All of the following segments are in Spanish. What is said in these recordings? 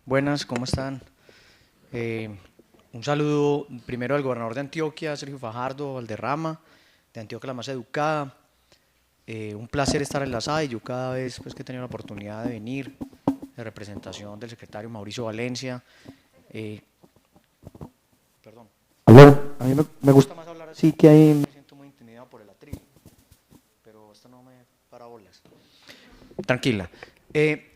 Buenas, ¿cómo están? Eh, un saludo primero al gobernador de Antioquia, Sergio Fajardo Valderrama, de Antioquia la más educada. Un placer estar en la SAI. Yo cada vez pues, que he tenido la oportunidad de venir, de representación del secretario Mauricio Valencia. eh, Perdón. Aló. A mí me gusta más hablar así que ahí me siento muy intimidado por el atril, pero esto no me para bolas. Tranquila. Eh,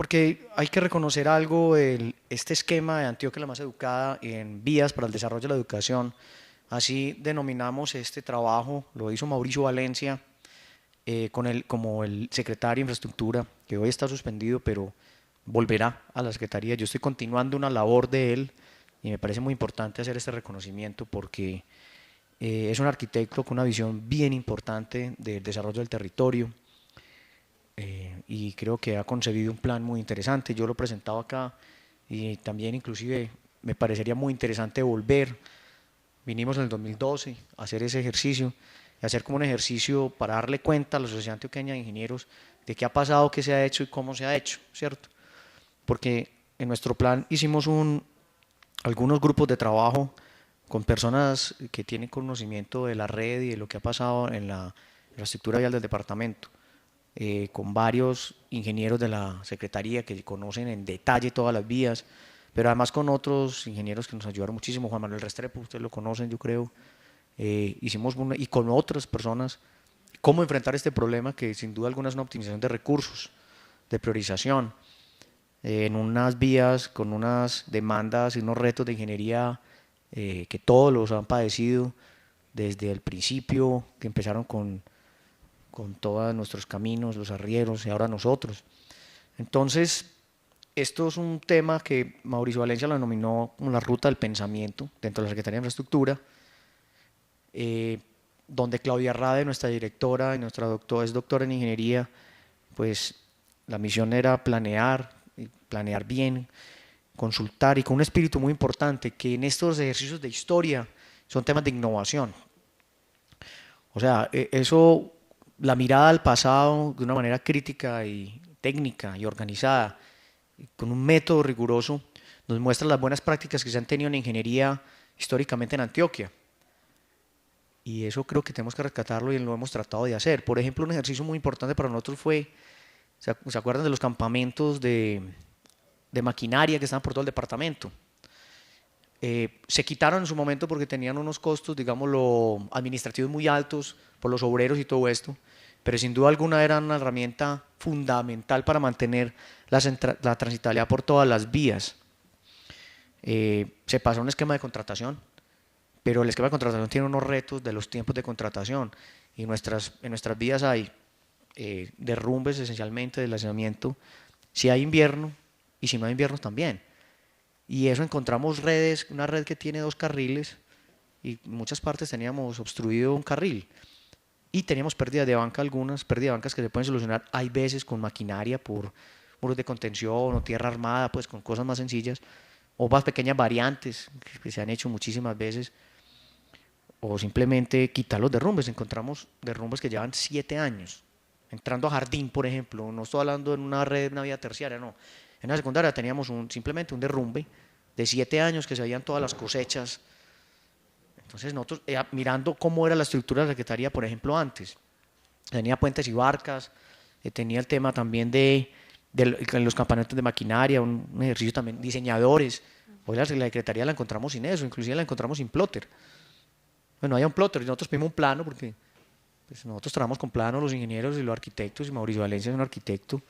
Porque hay que reconocer algo, este esquema de Antioquia la más educada en vías para el desarrollo de la educación, así denominamos este trabajo, lo hizo Mauricio Valencia como el secretario de Infraestructura, que hoy está suspendido, pero volverá a la Secretaría. Yo estoy continuando una labor de él y me parece muy importante hacer este reconocimiento porque es un arquitecto con una visión bien importante del desarrollo del territorio, y creo que ha concebido un plan muy interesante. Yo lo he presentado acá y también inclusive me parecería muy interesante volver. Vinimos en el 2012 a hacer ese ejercicio y hacer como un ejercicio para darle cuenta a la Sociedad Antioqueña de Ingenieros de qué ha pasado, qué se ha hecho y cómo se ha hecho, ¿cierto? Porque en nuestro plan hicimos algunos grupos de trabajo con personas que tienen conocimiento de la red y de lo que ha pasado en la infraestructura vial del departamento, con varios ingenieros de la Secretaría que conocen en detalle todas las vías, pero además con otros ingenieros que nos ayudaron muchísimo. Juan Manuel Restrepo, ustedes lo conocen, yo creo. Y con otras personas, cómo enfrentar este problema que sin duda alguna es una optimización de recursos, de priorización, en unas vías con unas demandas y unos retos de ingeniería que todos los han padecido desde el principio, que empezaron con todos nuestros caminos, los arrieros y ahora nosotros. Entonces, esto es un tema que Mauricio Valencia lo denominó como la ruta del pensamiento dentro de la Secretaría de Infraestructura, eh, donde Claudia Rade, nuestra directora y nuestra doctora, es doctora en ingeniería, pues la misión era planear, y planear bien, consultar y con un espíritu muy importante, que en estos ejercicios de historia son temas de innovación. O sea, eso, la mirada al pasado de una manera crítica y técnica y organizada, con un método riguroso, nos muestra las buenas prácticas que se han tenido en ingeniería históricamente en Antioquia. Y eso creo que tenemos que rescatarlo y lo hemos tratado de hacer. Por ejemplo, un ejercicio muy importante para nosotros fue, ¿se acuerdan de los campamentos de maquinaria que estaban por todo el departamento? Se quitaron en su momento porque tenían unos costos, digámoslo, administrativos muy altos por los obreros y todo esto, pero sin duda alguna eran una herramienta fundamental para mantener la transitabilidad por todas las vías. Se pasó a un esquema de contratación, pero el esquema de contratación tiene unos retos de los tiempos de contratación y en nuestras vías hay derrumbes esencialmente del aislamiento, si hay invierno y si no hay invierno también. Y eso encontramos redes, una red que tiene dos carriles y en muchas partes teníamos obstruido un carril y teníamos pérdidas de banca, algunas pérdidas de bancas que se pueden solucionar, hay veces con maquinaria por muros de contención o tierra armada, pues con cosas más sencillas, o más pequeñas variantes que se han hecho muchísimas veces, o simplemente quitar los derrumbes. Encontramos derrumbes que llevan 7 años. Entrando a jardín, por ejemplo, no estoy hablando en una red, una vía terciaria, no. En la secundaria teníamos simplemente un derrumbe de 7 años que se veían todas las cosechas. Entonces nosotros, mirando cómo era la estructura de la Secretaría, por ejemplo, antes, tenía puentes y barcas, tenía el tema también de los campamentos de maquinaria, un ejercicio también, diseñadores. Hoy la Secretaría la encontramos sin eso, inclusive la encontramos sin plotter. Bueno, hay un plotter y nosotros pedimos un plano porque pues, nosotros trabajamos con planos, los ingenieros y los arquitectos, y Mauricio Valencia es un arquitecto.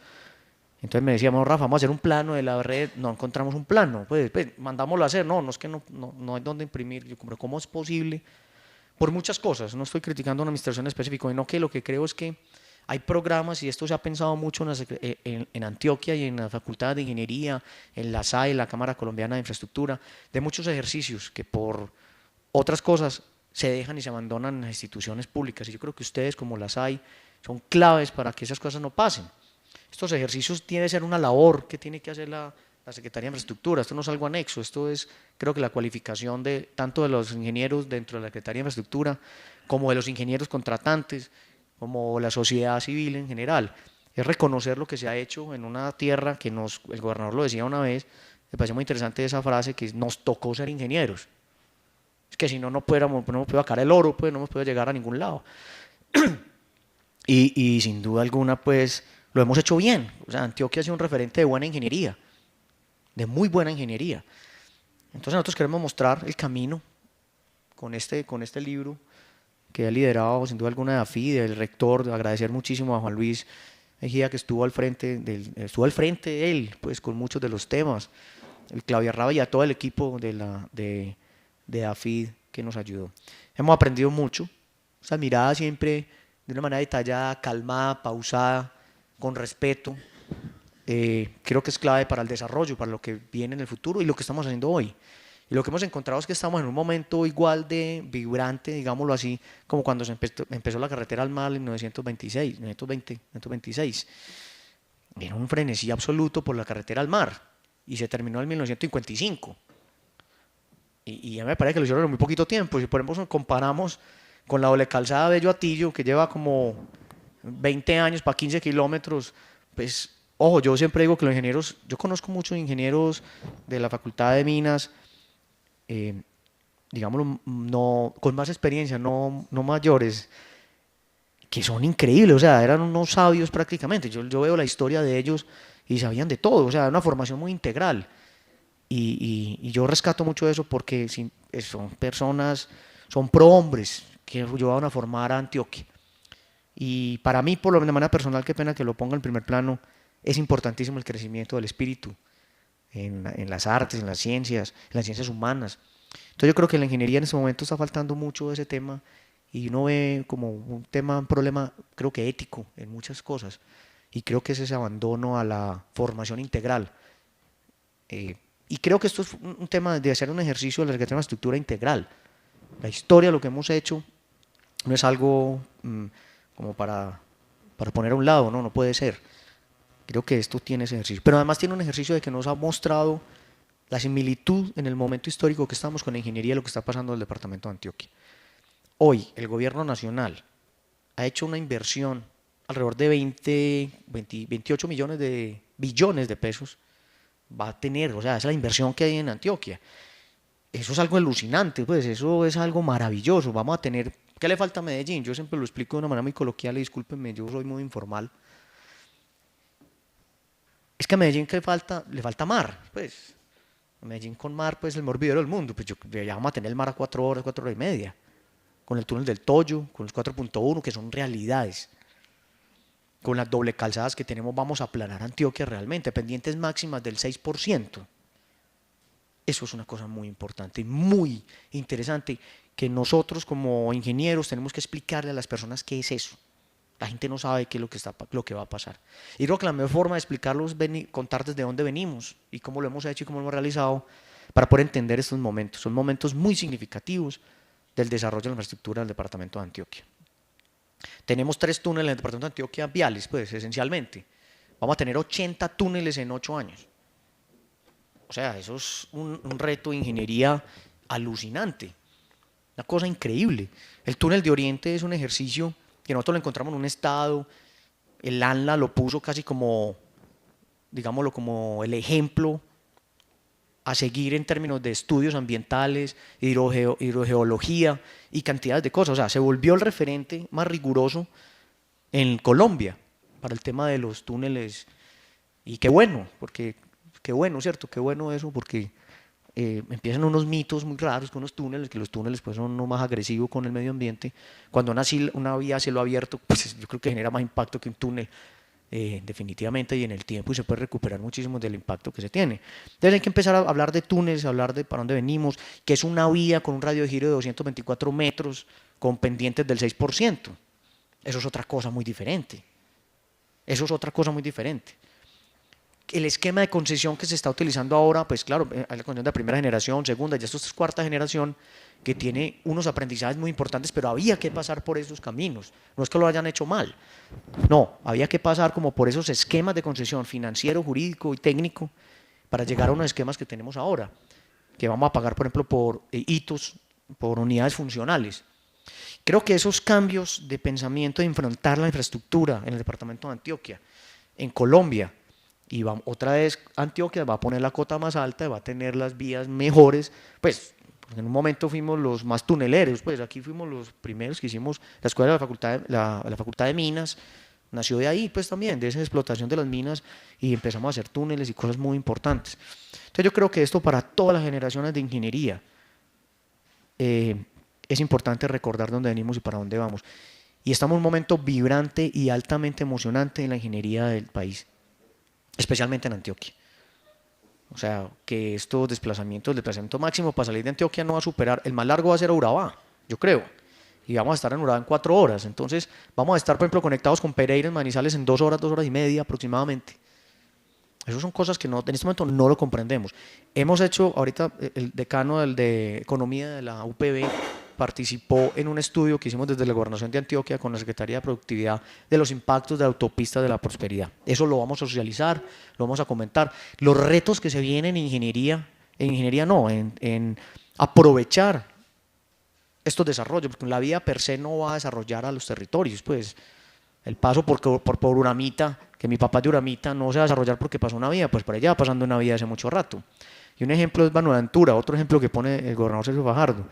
Entonces me decíamos, Rafa, vamos a hacer un plano de la red, no encontramos un plano, pues mandámoslo a hacer, no, no es que no hay dónde imprimir. Yo, pero ¿cómo es posible? Por muchas cosas, no estoy criticando a una administración específica, sino que lo que creo es que hay programas, y esto se ha pensado mucho en Antioquia y en la Facultad de Ingeniería, en la SAE, la Cámara Colombiana de Infraestructura, de muchos ejercicios que por otras cosas se dejan y se abandonan en las instituciones públicas. Y yo creo que ustedes, como las hay, son claves para que esas cosas no pasen. Estos ejercicios tiene que ser una labor que tiene que hacer la Secretaría de Infraestructura. Esto no es algo anexo, esto es, creo que la cualificación de tanto de los ingenieros dentro de la Secretaría de Infraestructura, como de los ingenieros contratantes, como la sociedad civil en general. es reconocer lo que se ha hecho en una tierra que el gobernador lo decía una vez, me parece muy interesante esa frase, que nos tocó ser ingenieros. Es que si no, no pudiéramos, no puede sacar el oro, pues no hemos podido llegar a ningún lado. Y sin duda alguna, pues lo hemos hecho bien. O sea, Antioquia ha sido un referente de buena ingeniería, de muy buena ingeniería. Entonces nosotros queremos mostrar el camino con este libro que ha liderado sin duda alguna de AFID, del rector, de agradecer muchísimo a Juan Luis Mejía, que estuvo al frente él, pues con muchos de los temas, el Claudia Raba y a todo el equipo de AFID que nos ayudó. Hemos aprendido mucho, esa mirada siempre de una manera detallada, calmada, pausada, con respeto, creo que es clave para el desarrollo, para lo que viene en el futuro y lo que estamos haciendo hoy. Y lo que hemos encontrado es que estamos en un momento igual de vibrante, digámoslo así, como cuando se empezó la carretera al mar en 1926. Era un frenesí absoluto por la carretera al mar y se terminó en 1955. Y ya me parece que lo hicieron en muy poquito tiempo. Si por ejemplo comparamos con la doble calzada Bello-Atillo, que lleva como 20 años para 15 kilómetros, pues, ojo, yo siempre digo que los ingenieros, yo conozco muchos ingenieros de la Facultad de Minas, eh, digámoslo, no, con más experiencia, no mayores, que son increíbles, o sea, eran unos sabios prácticamente. Yo veo la historia de ellos y sabían de todo, o sea, una formación muy integral. Y yo rescato mucho eso porque son personas, son prohombres que ayudaron a formar a Antioquia. Y para mí, por lo menos de manera personal, qué pena que lo ponga en primer plano, es importantísimo el crecimiento del espíritu en las artes, en las ciencias humanas. Entonces yo creo que en la ingeniería en este momento está faltando mucho ese tema y uno ve como un problema, creo que ético en muchas cosas. Y creo que es ese abandono a la formación integral. Eh, y creo que esto es un tema de hacer un ejercicio de la estructura integral. La historia, lo que hemos hecho, no es algo como para poner a un lado, no puede ser. Creo que esto tiene ese ejercicio. Pero además tiene un ejercicio de que nos ha mostrado la similitud en el momento histórico que estamos con la ingeniería y lo que está pasando en el departamento de Antioquia. Hoy el gobierno nacional ha hecho una inversión alrededor de 28 billones de pesos. Va a tener, o sea, esa es la inversión que hay en Antioquia. Eso es algo alucinante, pues eso es algo maravilloso. Vamos a tener, ¿qué le falta a Medellín? Yo siempre lo explico de una manera muy coloquial y discúlpenme, yo soy muy informal. Es que a Medellín ¿qué le falta? Le falta mar, pues. A Medellín con mar, pues el mejor vivero del mundo. Pues ya vamos a tener el mar a 4 horas, 4 horas y media. Con el túnel del Toyo, con los 4.1, que son realidades. Con las doble calzadas que tenemos vamos a aplanar Antioquia realmente, pendientes máximas del 6%. Eso es una cosa muy importante, muy interesante, que nosotros como ingenieros tenemos que explicarle a las personas qué es eso. La gente no sabe qué es lo que va a pasar. Y creo que la mejor forma de explicarlo es contar desde dónde venimos y cómo lo hemos hecho y cómo lo hemos realizado para poder entender estos momentos. Son momentos muy significativos del desarrollo de la infraestructura del departamento de Antioquia. Tenemos 3 túneles en el departamento de Antioquia viales, pues esencialmente. Vamos a tener 80 túneles en 8 años. O sea, eso es un reto de ingeniería alucinante. Una cosa increíble. El túnel de Oriente es un ejercicio que nosotros lo encontramos en un estado, el ANLA lo puso casi como, digámoslo, como el ejemplo a seguir en términos de estudios ambientales, hidrogeología y cantidades de cosas. O sea, se volvió el referente más riguroso en Colombia para el tema de los túneles. Y qué bueno, porque qué bueno, ¿cierto? Qué bueno eso, porque empiezan unos mitos muy raros con los túneles, que los túneles pues son lo más agresivos con el medio ambiente. Cuando una vía a cielo abierto, pues yo creo que genera más impacto que un túnel, definitivamente, y en el tiempo, y se puede recuperar muchísimo del impacto que se tiene. Entonces hay que empezar a hablar de túneles, hablar de para dónde venimos, que es una vía con un radio de giro de 224 metros, con pendientes del 6%. Eso es otra cosa muy diferente. Eso es otra cosa muy diferente. El esquema de concesión que se está utilizando ahora, pues claro, hay la concesión de primera generación, segunda, ya esto es cuarta generación, que tiene unos aprendizajes muy importantes, pero había que pasar por esos caminos. No es que lo hayan hecho mal, no, había que pasar como por esos esquemas de concesión financiero, jurídico y técnico para llegar a unos esquemas que tenemos ahora, que vamos a pagar, por ejemplo, por hitos, por unidades funcionales. Creo que esos cambios de pensamiento de enfrentar la infraestructura en el departamento de Antioquia, en Colombia, y otra vez Antioquia va a poner la cota más alta, va a tener las vías mejores, pues en un momento fuimos los más tuneleros, pues aquí fuimos los primeros que hicimos la escuela de la facultad de Minas, nació de ahí pues también, de esa explotación de las minas y empezamos a hacer túneles y cosas muy importantes. Entonces yo creo que esto para todas las generaciones de ingeniería es importante recordar dónde venimos y para dónde vamos. Y estamos en un momento vibrante y altamente emocionante en la ingeniería del país, especialmente en Antioquia. O sea, que estos desplazamientos, el desplazamiento máximo para salir de Antioquia no va a superar, el más largo va a ser a Urabá, yo creo. Y vamos a estar en Urabá en 4 horas. Entonces, vamos a estar, por ejemplo, conectados con Pereira en Manizales en 2 horas y media aproximadamente. Esas son cosas que no, en este momento no lo comprendemos. Hemos hecho, ahorita el decano de Economía de la UPB participó en un estudio que hicimos desde la Gobernación de Antioquia con la Secretaría de Productividad de los impactos de la autopista de la prosperidad. Eso lo vamos a socializar, lo vamos a comentar. Los retos que se vienen en ingeniería no, en aprovechar estos desarrollos, porque la vía per se no va a desarrollar a los territorios, pues el paso por Uramita, que mi papá es de Uramita, no se va a desarrollar porque pasó una vía, pues por allá va pasando una vía hace mucho rato. Y un ejemplo es Buenaventura, otro ejemplo que pone el gobernador Sergio Fajardo.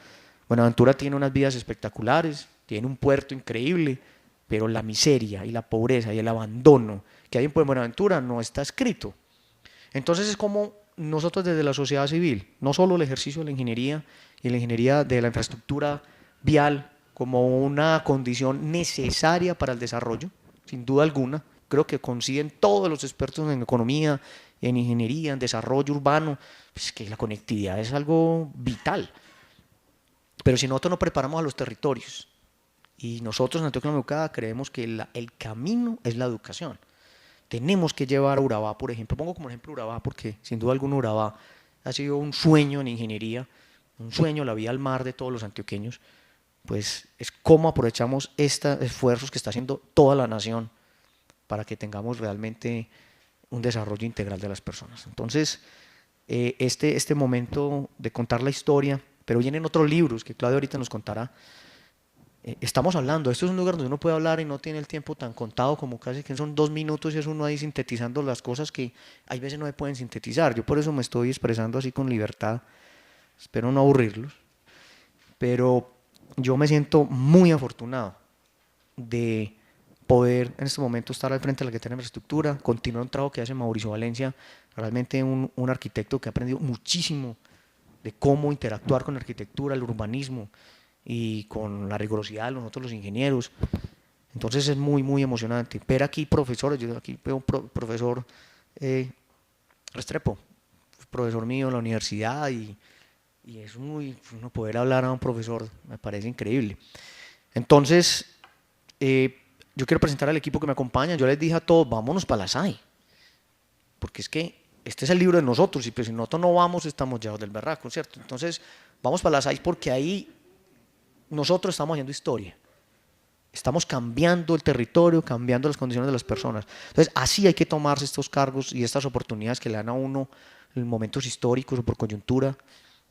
Buenaventura tiene unas vías espectaculares, tiene un puerto increíble, pero la miseria y la pobreza y el abandono que hay en Buenaventura no está escrito. Entonces es como nosotros desde la sociedad civil, no solo el ejercicio de la ingeniería y la ingeniería de la infraestructura vial como una condición necesaria para el desarrollo, sin duda alguna, creo que coinciden todos los expertos en economía, en ingeniería, en desarrollo urbano, pues que la conectividad es algo vital. Pero si nosotros no preparamos a los territorios, y nosotros en Antioquia Educada creemos que el camino es la educación. Tenemos que llevar a Urabá, por ejemplo, pongo como ejemplo Urabá porque sin duda alguna Urabá ha sido un sueño en ingeniería, un sueño, la vía al mar de todos los antioqueños, pues es cómo aprovechamos estos esfuerzos que está haciendo toda la nación para que tengamos realmente un desarrollo integral de las personas. Entonces, este momento de contar la historia, pero vienen otros libros que Claudio ahorita nos contará. Estamos hablando, esto es un lugar donde uno puede hablar y no tiene el tiempo tan contado como casi que son 2 minutos y es uno ahí sintetizando las cosas que hay veces no se pueden sintetizar. Yo por eso me estoy expresando así con libertad, espero no aburrirlos, pero yo me siento muy afortunado de poder en este momento estar al frente de la Secretaría de Infraestructura, continuar un trabajo que hace Mauricio Valencia, realmente un arquitecto que ha aprendido muchísimo de cómo interactuar con la arquitectura, el urbanismo y con la rigurosidad de nosotros los ingenieros. Entonces es muy, muy emocionante. Ver aquí profesores, yo aquí veo un profesor Restrepo, profesor mío en la universidad y es muy, uno poder hablar a un profesor me parece increíble. Entonces, yo quiero presentar al equipo que me acompaña. Yo les dije a todos, vámonos para la SAI, porque es que este es el libro de nosotros y pues si nosotros no vamos estamos llevados del berraco, ¿cierto? Entonces, vamos para la SAI porque ahí nosotros estamos haciendo historia. Estamos cambiando el territorio, cambiando las condiciones de las personas. Entonces, así hay que tomarse estos cargos y estas oportunidades que le dan a uno en momentos históricos o por coyuntura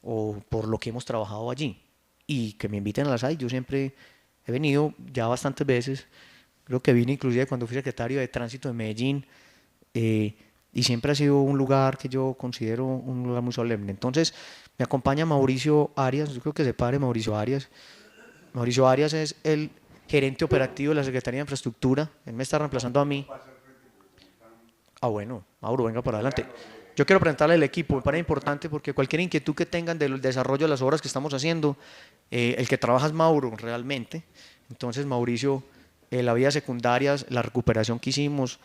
o por lo que hemos trabajado allí. Y que me inviten a la SAI, yo siempre he venido ya bastantes veces, creo que vine inclusive cuando fui secretario de Tránsito de Medellín, y siempre ha sido un lugar que yo considero un lugar muy solemne. Entonces, me acompaña Mauricio Arias, yo creo que se pare Mauricio Arias. Mauricio Arias es el gerente operativo de la Secretaría de Infraestructura, él me está reemplazando a mí. Ah, bueno, Mauro, venga para adelante. Yo quiero presentarle el equipo, me parece importante porque cualquier inquietud que tengan del desarrollo de las obras que estamos haciendo, el que trabaja es Mauro realmente. Entonces, Mauricio, la vía secundaria, la recuperación que hicimos,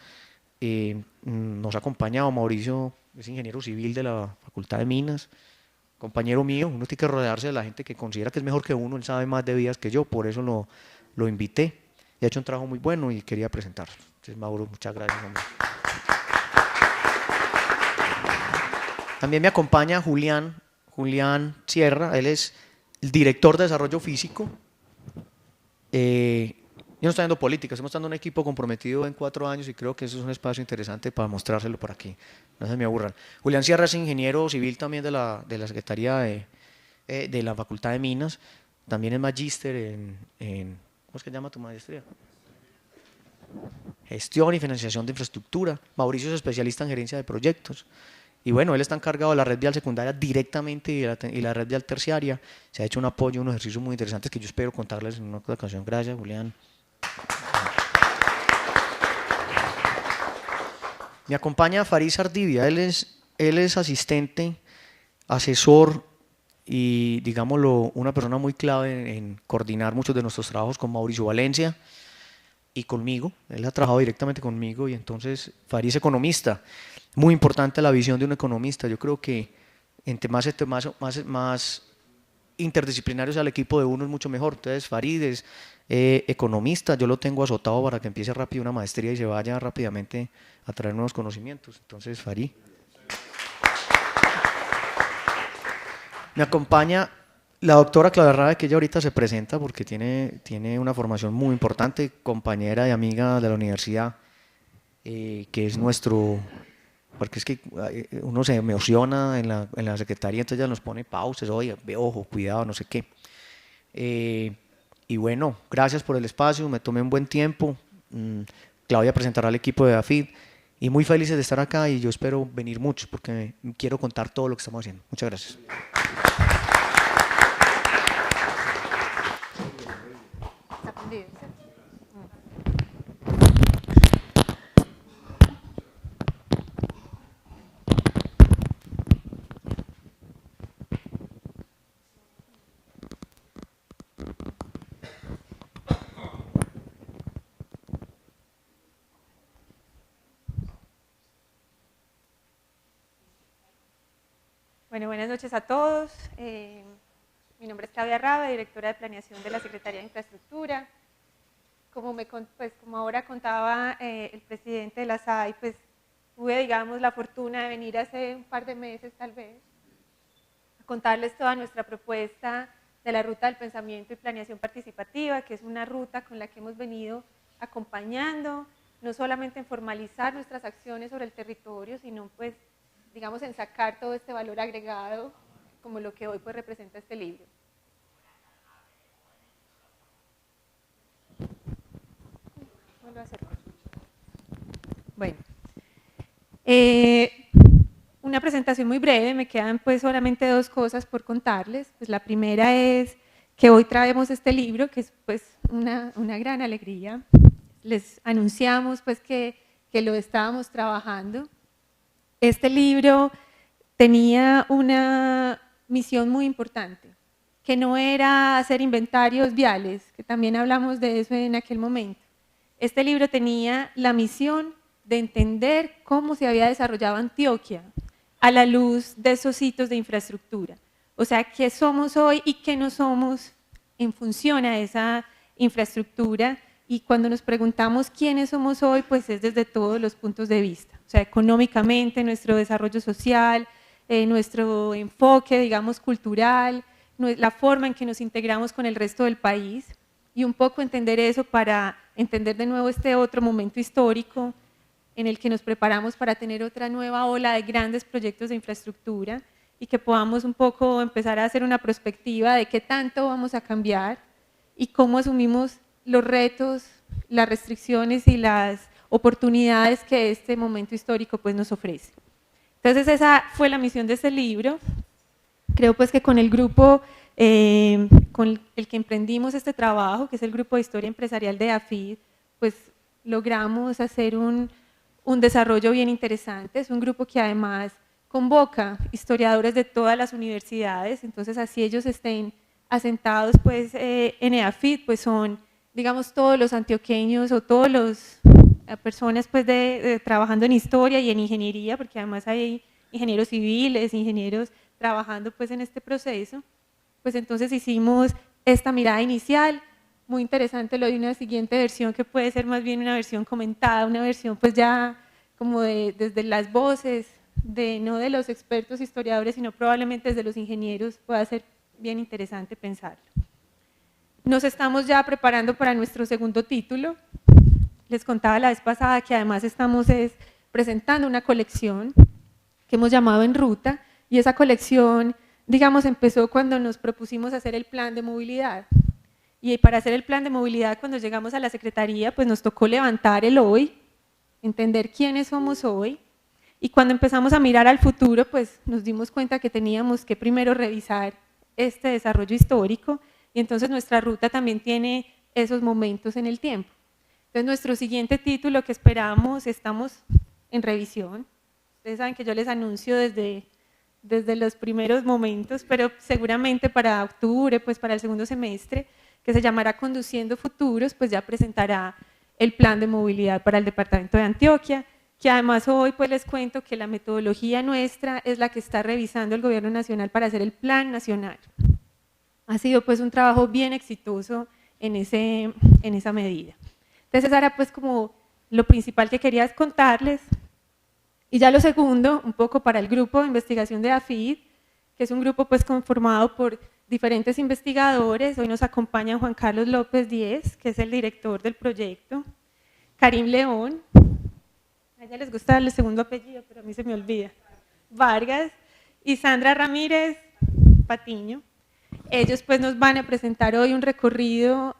nos ha acompañado. Mauricio es ingeniero civil de la Facultad de Minas, compañero mío. Uno tiene que rodearse de la gente que considera que es mejor que uno, él sabe más de vías que yo, por eso lo invité. Y ha hecho un trabajo muy bueno y quería presentarlo. Entonces, Mauro, muchas gracias, hombre. También me acompaña Julián Sierra, él es el director de desarrollo físico. Yo no estoy dando política, estamos dando un equipo comprometido en 4 años y creo que eso es un espacio interesante para mostrárselo por aquí, no se me aburran. Julián Sierra es ingeniero civil también de la Secretaría de la Facultad de Minas, también es magíster ¿cómo es que se llama tu maestría? Gestión y financiación de infraestructura. Mauricio es especialista en gerencia de proyectos. Y bueno, él está encargado de la red vial secundaria directamente y la red vial terciaria. Se ha hecho un apoyo, unos ejercicios muy interesantes que yo espero contarles en una otra ocasión. Gracias, Julián. Me acompaña Farid Sardivia. Él es asistente, asesor y, digámoslo, una persona muy clave en coordinar muchos de nuestros trabajos con Mauricio Valencia y conmigo. Él ha trabajado directamente conmigo y entonces Farid es economista. Muy importante la visión de un economista. Yo creo que entre más interdisciplinario sea el equipo de uno es mucho mejor. Entonces Farid es economista, yo lo tengo azotado para que empiece rápido una maestría y se vaya rápidamente a traer nuevos conocimientos. Entonces Farid. Me acompaña la doctora Claudia Rabe, que ella ahorita se presenta porque tiene una formación muy importante, compañera y amiga de la universidad, que es nuestro, porque es que uno se emociona en la secretaría, entonces ella nos pone pausas, oye, ojo, cuidado, no sé qué. Y bueno, gracias por el espacio, me tomé un buen tiempo. Claudia presentará al equipo de AFID y muy felices de estar acá y yo espero venir mucho porque quiero contar todo lo que estamos haciendo. Muchas gracias. Bueno, buenas noches a todos. Mi nombre es Claudia Rabe, directora de Planeación de la Secretaría de Infraestructura. Como ahora contaba el presidente de la SAI, pues tuve, digamos, la fortuna de venir hace un par de meses, tal vez, a contarles toda nuestra propuesta de la Ruta del Pensamiento y Planeación Participativa, que es una ruta con la que hemos venido acompañando, no solamente en formalizar nuestras acciones sobre el territorio, sino pues digamos, en sacar todo este valor agregado, como lo que hoy pues representa este libro. Bueno, una presentación muy breve, me quedan pues solamente dos cosas por contarles. Pues la primera es que hoy traemos este libro, que es pues una gran alegría. Les anunciamos pues que lo estábamos trabajando. Este libro tenía una misión muy importante, que no era hacer inventarios viales, que también hablamos de eso en aquel momento. Este libro tenía la misión de entender cómo se había desarrollado Antioquia a la luz de esos hitos de infraestructura. O sea, qué somos hoy y qué no somos en función a esa infraestructura. Y cuando nos preguntamos quiénes somos hoy, pues es desde todos los puntos de vista. O sea, económicamente, nuestro desarrollo social, nuestro enfoque, digamos, cultural, la forma en que nos integramos con el resto del país y un poco entender eso para entender de nuevo este otro momento histórico en el que nos preparamos para tener otra nueva ola de grandes proyectos de infraestructura y que podamos un poco empezar a hacer una perspectiva de qué tanto vamos a cambiar y cómo asumimos los retos, las restricciones y las oportunidades que este momento histórico pues, nos ofrece. Entonces esa fue la misión de este libro. Creo pues que con el grupo con el que emprendimos este trabajo, que es el Grupo de Historia Empresarial de AFID, pues logramos hacer un desarrollo bien interesante. Es un grupo que además convoca historiadores de todas las universidades, entonces así ellos estén asentados pues, en AFID, pues son, digamos, todos los antioqueños o todos los personas pues trabajando en historia y en ingeniería, porque además hay ingenieros civiles, ingenieros trabajando pues en este proceso, pues entonces hicimos esta mirada inicial, muy interesante lo de una siguiente versión que puede ser más bien una versión comentada, una versión pues ya como desde las voces, no de los expertos historiadores, sino probablemente desde los ingenieros, pueda ser bien interesante pensarlo. Nos estamos ya preparando para nuestro segundo título. Les contaba la vez pasada que además estamos presentando una colección que hemos llamado En Ruta, y esa colección digamos, empezó cuando nos propusimos hacer el plan de movilidad. Y para hacer el plan de movilidad, cuando llegamos a la Secretaría, pues nos tocó levantar el hoy, entender quiénes somos hoy, y cuando empezamos a mirar al futuro, pues nos dimos cuenta que teníamos que primero revisar este desarrollo histórico, y entonces nuestra ruta también tiene esos momentos en el tiempo. Entonces nuestro siguiente título que esperamos, estamos en revisión. Ustedes saben que yo les anuncio desde los primeros momentos, pero seguramente para octubre, pues para el segundo semestre, que se llamará Conduciendo Futuros, pues ya presentará el plan de movilidad para el departamento de Antioquia, que además hoy pues les cuento que la metodología nuestra es la que está revisando el gobierno nacional para hacer el plan nacional. Ha sido pues un trabajo bien exitoso en esa medida. Entonces ahora pues como lo principal que quería es contarles, y ya lo segundo, un poco para el grupo de investigación de AFID, que es un grupo pues conformado por diferentes investigadores. Hoy nos acompaña Juan Carlos López Díez, que es el director del proyecto, Karim León, a ella les gusta el segundo apellido, pero a mí se me olvida, Vargas, y Sandra Ramírez Patiño. Ellos pues nos van a presentar hoy un recorrido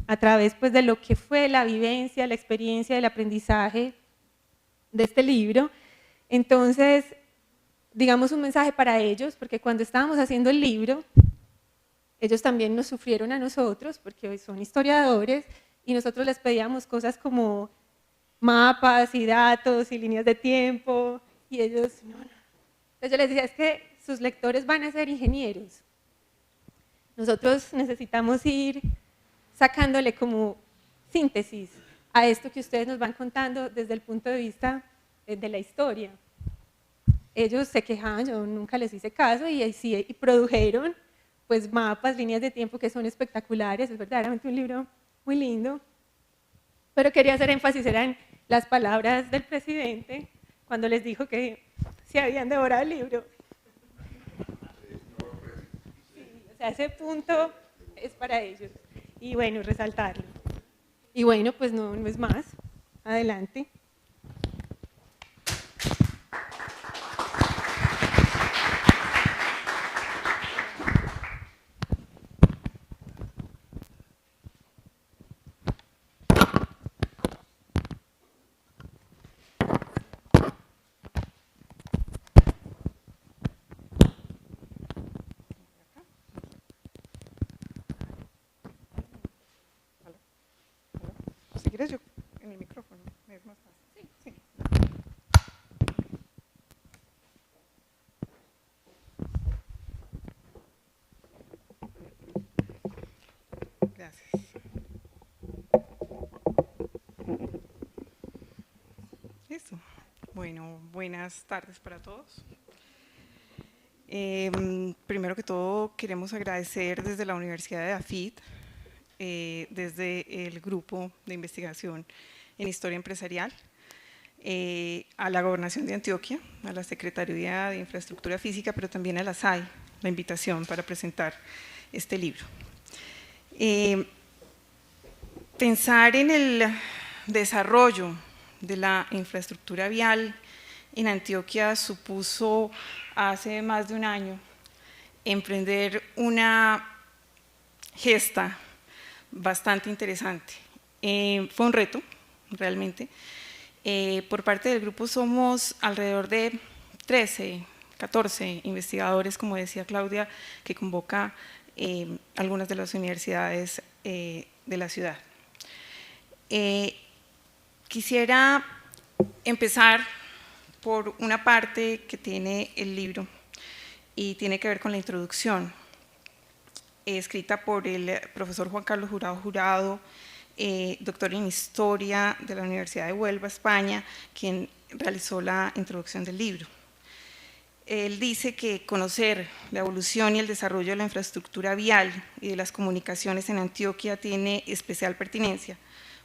a través pues de lo que fue la vivencia, la experiencia, el aprendizaje de este libro. Entonces, digamos un mensaje para ellos, porque cuando estábamos haciendo el libro, ellos también nos sufrieron a nosotros, porque hoy son historiadores, y nosotros les pedíamos cosas como mapas y datos y líneas de tiempo, y ellos, no. Entonces yo les decía, es que sus lectores van a ser ingenieros. Nosotros necesitamos ir sacándole como síntesis a esto que ustedes nos van contando desde el punto de vista de la historia. Ellos se quejaban, yo nunca les hice caso, y produjeron pues mapas, líneas de tiempo que son espectaculares, es verdaderamente un libro muy lindo, pero quería hacer énfasis en las palabras del presidente cuando les dijo que se habían devorado el libro. Sí, o sea, ese punto es para ellos, y bueno, resaltarlo. Y bueno, pues no es más, adelante. Si quieres yo en el micrófono, es más fácil. Sí. Gracias. Listo. Bueno, buenas tardes para todos. Primero que todo, queremos agradecer desde la Universidad de AFID, desde el grupo de investigación en historia empresarial, a la Gobernación de Antioquia, a la Secretaría de Infraestructura Física, pero también a la SAI, la invitación para presentar este libro. Pensar en el desarrollo de la infraestructura vial en Antioquia supuso hace más de un año emprender una gesta bastante interesante. Fue un reto, realmente. Por parte del grupo somos alrededor de 13, 14 investigadores, como decía Claudia, que convoca algunas de las universidades de la ciudad. Quisiera empezar por una parte que tiene el libro y tiene que ver con la introducción, escrita por el profesor Juan Carlos Jurado, doctor en Historia de la Universidad de Huelva, España, quien realizó la introducción del libro. Él dice que conocer la evolución y el desarrollo de la infraestructura vial y de las comunicaciones en Antioquia tiene especial pertinencia,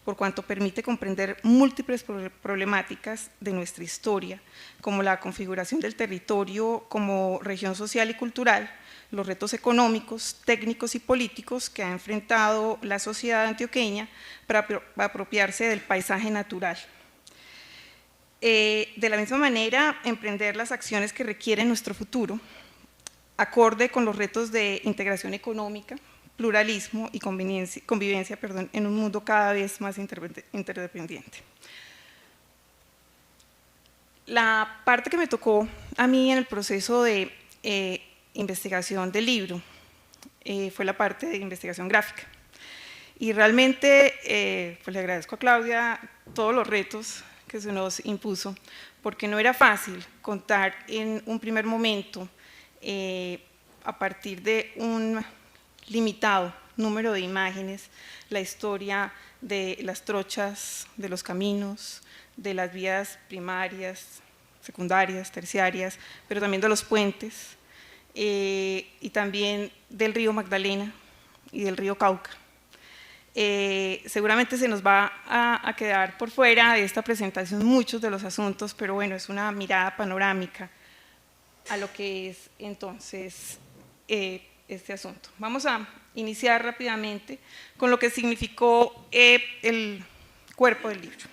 por cuanto permite comprender múltiples problemáticas de nuestra historia, como la configuración del territorio como región social y cultural, los retos económicos, técnicos y políticos que ha enfrentado la sociedad antioqueña para apropiarse del paisaje natural. De la misma manera, emprender las acciones que requieren nuestro futuro acorde con los retos de integración económica, pluralismo y convivencia, en un mundo cada vez más interdependiente. La parte que me tocó a mí en el proceso de investigación del libro fue la parte de investigación gráfica. Y realmente pues le agradezco a Claudia todos los retos que se nos impuso, porque no era fácil contar en un primer momento, a partir de un limitado número de imágenes, la historia de las trochas, de los caminos, de las vías primarias, secundarias, terciarias, pero también de los puentes, y también del río Magdalena y del río Cauca. Seguramente se nos va a quedar por fuera de esta presentación muchos de los asuntos, pero bueno, es una mirada panorámica a lo que es entonces este asunto. Vamos a iniciar rápidamente con lo que significó el cuerpo del libro.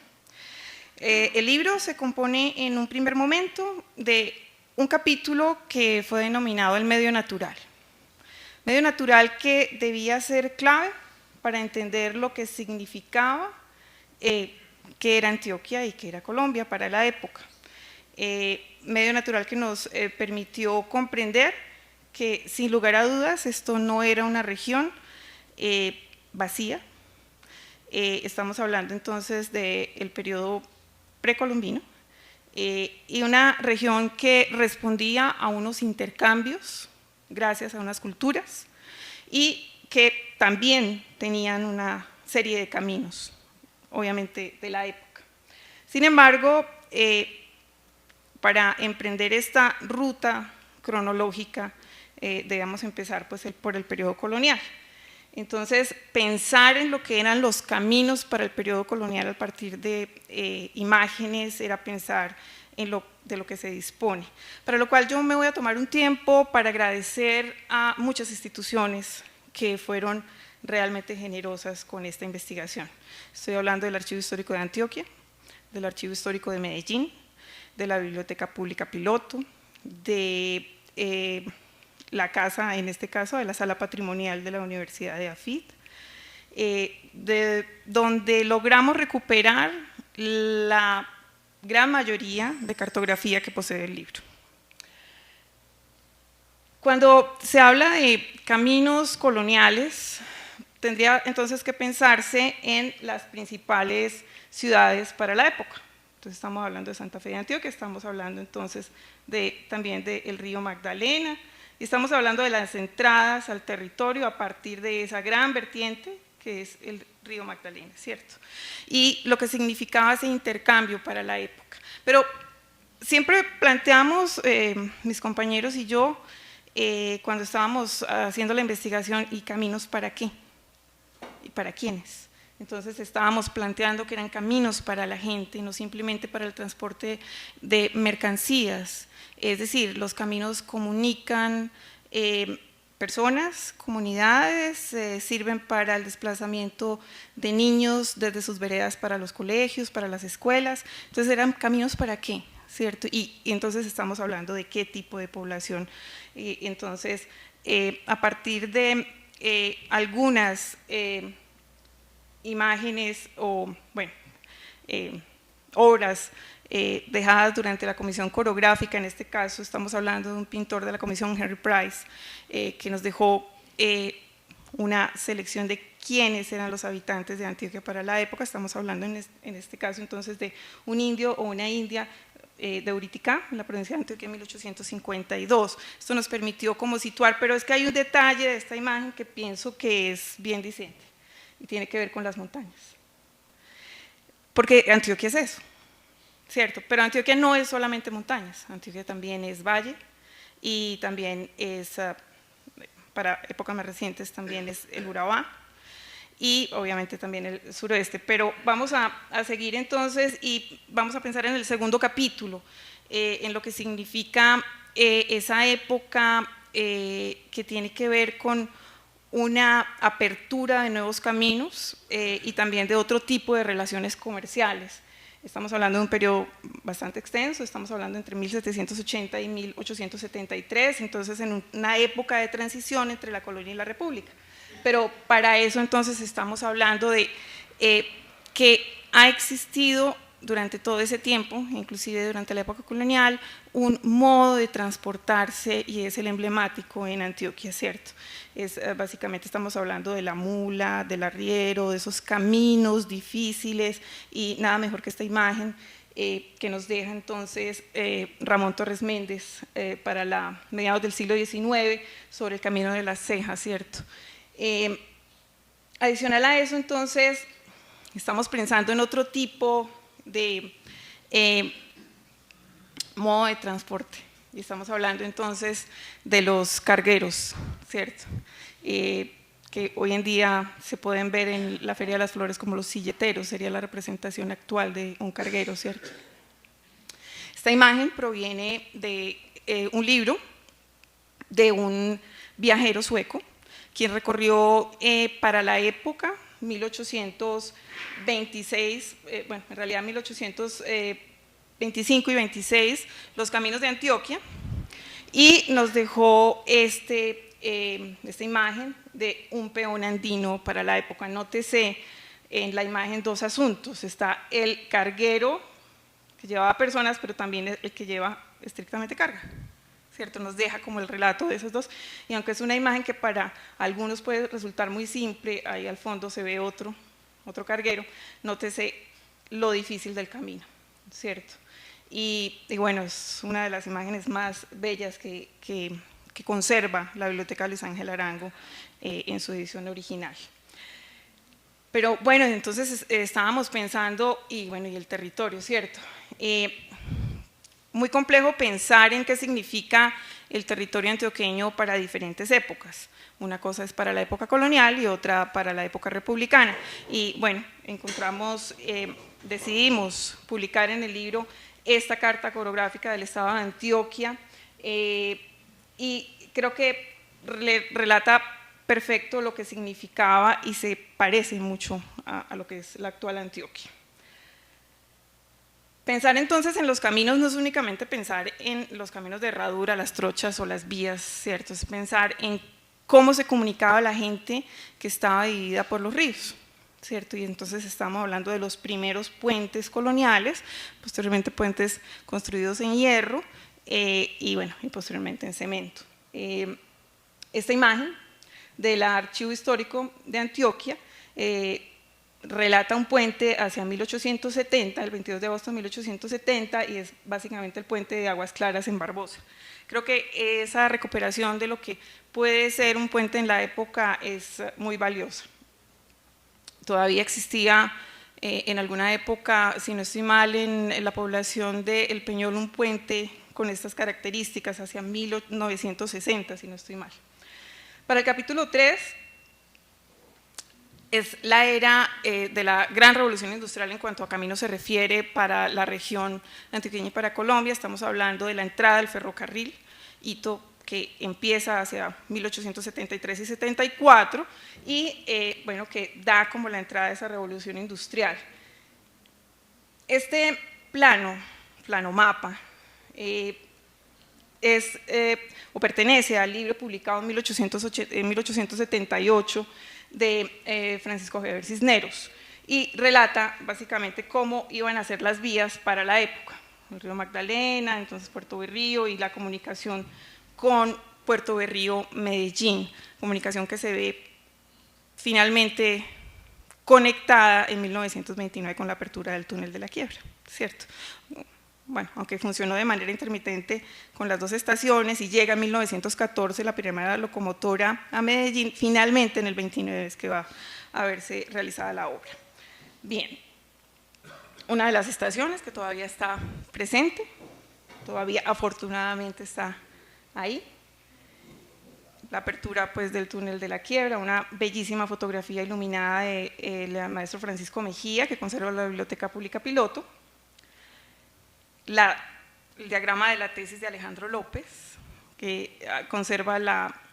El libro se compone en un primer momento de un capítulo que fue denominado el medio natural. Medio natural que debía ser clave para entender lo que significaba que era Antioquia y que era Colombia para la época. Medio natural que nos permitió comprender que sin lugar a dudas esto no era una región vacía. Estamos hablando entonces del periodo precolombino, y una región que respondía a unos intercambios gracias a unas culturas y que también tenían una serie de caminos, obviamente de la época. Sin embargo, para emprender esta ruta cronológica debemos empezar pues, por el periodo colonial. Entonces, pensar en lo que eran los caminos para el periodo colonial a partir de imágenes era pensar en de lo que se dispone. Para lo cual yo me voy a tomar un tiempo para agradecer a muchas instituciones que fueron realmente generosas con esta investigación. Estoy hablando del Archivo Histórico de Antioquia, del Archivo Histórico de Medellín, de la Biblioteca Pública Piloto, de la casa, en este caso, de la Sala Patrimonial de la Universidad de AFIT, de donde logramos recuperar la gran mayoría de cartografía que posee el libro. Cuando se habla de caminos coloniales, tendría entonces que pensarse en las principales ciudades para la época. Entonces estamos hablando de Santa Fe de Antioquia, estamos hablando entonces también del río Magdalena, y estamos hablando de las entradas al territorio a partir de esa gran vertiente que es el río Magdalena, ¿cierto? Y lo que significaba ese intercambio para la época. Pero siempre planteamos, mis compañeros y yo, cuando estábamos haciendo la investigación, ¿y caminos para qué? ¿Y para quiénes? Entonces estábamos planteando que eran caminos para la gente, no simplemente para el transporte de mercancías. Es decir, los caminos comunican personas, comunidades, sirven para el desplazamiento de niños desde sus veredas para los colegios, para las escuelas. Entonces eran caminos para qué, ¿cierto? Y entonces estamos hablando de qué tipo de población. Entonces, a partir de algunas imágenes o, bueno, obras dejadas durante la comisión coreográfica, en este caso estamos hablando de un pintor de la comisión, Henry Price, que nos dejó una selección de quiénes eran los habitantes de Antioquia para la época. Estamos hablando en este caso entonces de un indio o una india de Uriticá, en la provincia de Antioquia en 1852. Esto nos permitió como situar, pero es que hay un detalle de esta imagen que pienso que es bien diciente y tiene que ver con las montañas. Porque Antioquia es eso, ¿cierto? Pero Antioquia no es solamente montañas, Antioquia también es valle y también es, para épocas más recientes, también es el Urabá y obviamente también el suroeste. Pero vamos a seguir entonces y vamos a pensar en el segundo capítulo, en lo que significa esa época que tiene que ver con una apertura de nuevos caminos y también de otro tipo de relaciones comerciales. Estamos hablando de un periodo bastante extenso, estamos hablando entre 1780 y 1873, entonces en una época de transición entre la colonia y la república. Pero para eso entonces estamos hablando de que ha existido durante todo ese tiempo, inclusive durante la época colonial, un modo de transportarse y es el emblemático en Antioquia, ¿cierto? Básicamente estamos hablando de la mula, del arriero, de esos caminos difíciles y nada mejor que esta imagen que nos deja entonces Ramón Torres Méndez para mediados del siglo XIX sobre el camino de las cejas, ¿cierto? Adicional a eso entonces estamos pensando en otro tipo de modo de transporte y estamos hablando entonces de los cargueros, ¿cierto? Que hoy en día se pueden ver en la Feria de las Flores como los silleteros, sería la representación actual de un carguero, ¿cierto? Esta imagen proviene de un libro de un viajero sueco, quien recorrió para la época 1826, bueno, en realidad 1825 y 26, los caminos de Antioquia, y nos dejó esta imagen de un peón andino para la época. Nótese en la imagen dos asuntos, está el carguero que llevaba personas, pero también el que lleva estrictamente carga, ¿cierto? Nos deja como el relato de esos dos, y aunque es una imagen que para algunos puede resultar muy simple, ahí al fondo se ve otro carguero, nótese lo difícil del camino, ¿cierto? Y bueno, es una de las imágenes más bellas que conserva la Biblioteca Luis Ángel Arango en su edición original. Pero bueno, entonces estábamos pensando, y bueno, y el territorio, ¿cierto? Muy complejo pensar en qué significa el territorio antioqueño para diferentes épocas. Una cosa es para la época colonial y otra para la época republicana. Y bueno, decidimos publicar en el libro esta carta coreográfica del Estado de Antioquia y creo que relata perfecto lo que significaba y se parece mucho a lo que es la actual Antioquia. Pensar entonces en los caminos no es únicamente pensar en los caminos de herradura, las trochas o las vías, ¿cierto? Es pensar en cómo se comunicaba la gente que estaba dividida por los ríos, ¿cierto? Y entonces estamos hablando de los primeros puentes coloniales, posteriormente puentes construidos en hierro y bueno, y posteriormente en cemento. Esta imagen del Archivo Histórico de Antioquia relata un puente hacia 1870, el 22 de agosto de 1870, y es básicamente el puente de Aguas Claras en Barbosa. Creo que esa recuperación de lo que puede ser un puente en la época es muy valiosa. Todavía existía en alguna época, si no estoy mal, en la población de El Peñol un puente con estas características hacia 1960, si no estoy mal. Para el capítulo 3, es la era de la gran revolución industrial en cuanto a caminos se refiere para la región antioqueña y para Colombia. Estamos hablando de la entrada del ferrocarril, hito que empieza hacia 1873 y 74 y bueno, que da como la entrada de esa revolución industrial. Este plano mapa, o pertenece al libro publicado en 1878 de Francisco Javier Cisneros y relata básicamente cómo iban a ser las vías para la época, el río Magdalena, entonces Puerto Berrío y la comunicación con Puerto Berrío, Medellín, comunicación que se ve finalmente conectada en 1929 con la apertura del túnel de la Quiebra, ¿cierto? Bueno, aunque funcionó de manera intermitente con las dos estaciones y llega en 1914 la primera locomotora a Medellín, finalmente en el 29 es que va a verse realizada la obra. Bien, una de las estaciones que todavía está presente, todavía afortunadamente está ahí, la apertura pues del túnel de la Quiebra, una bellísima fotografía iluminada del maestro Francisco Mejía que conserva la Biblioteca Pública Piloto, el diagrama de la tesis de Alejandro López, que conserva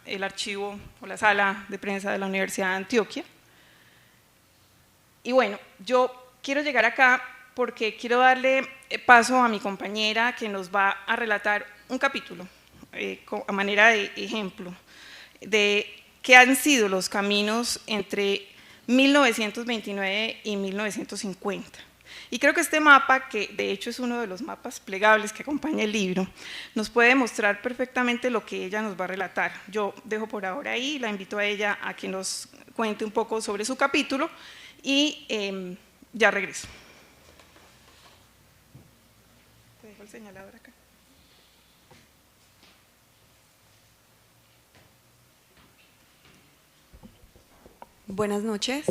el archivo o la sala de prensa de la Universidad de Antioquia. Y bueno, yo quiero llegar acá porque quiero darle paso a mi compañera que nos va a relatar un capítulo a manera de ejemplo de qué han sido los caminos entre 1929 y 1950. Y creo que este mapa, que de hecho es uno de los mapas plegables que acompaña el libro, nos puede mostrar perfectamente lo que ella nos va a relatar. Yo dejo por ahora ahí, la invito a ella a que nos cuente un poco sobre su capítulo y ya regreso. Te dejo el señalador acá. Buenas noches.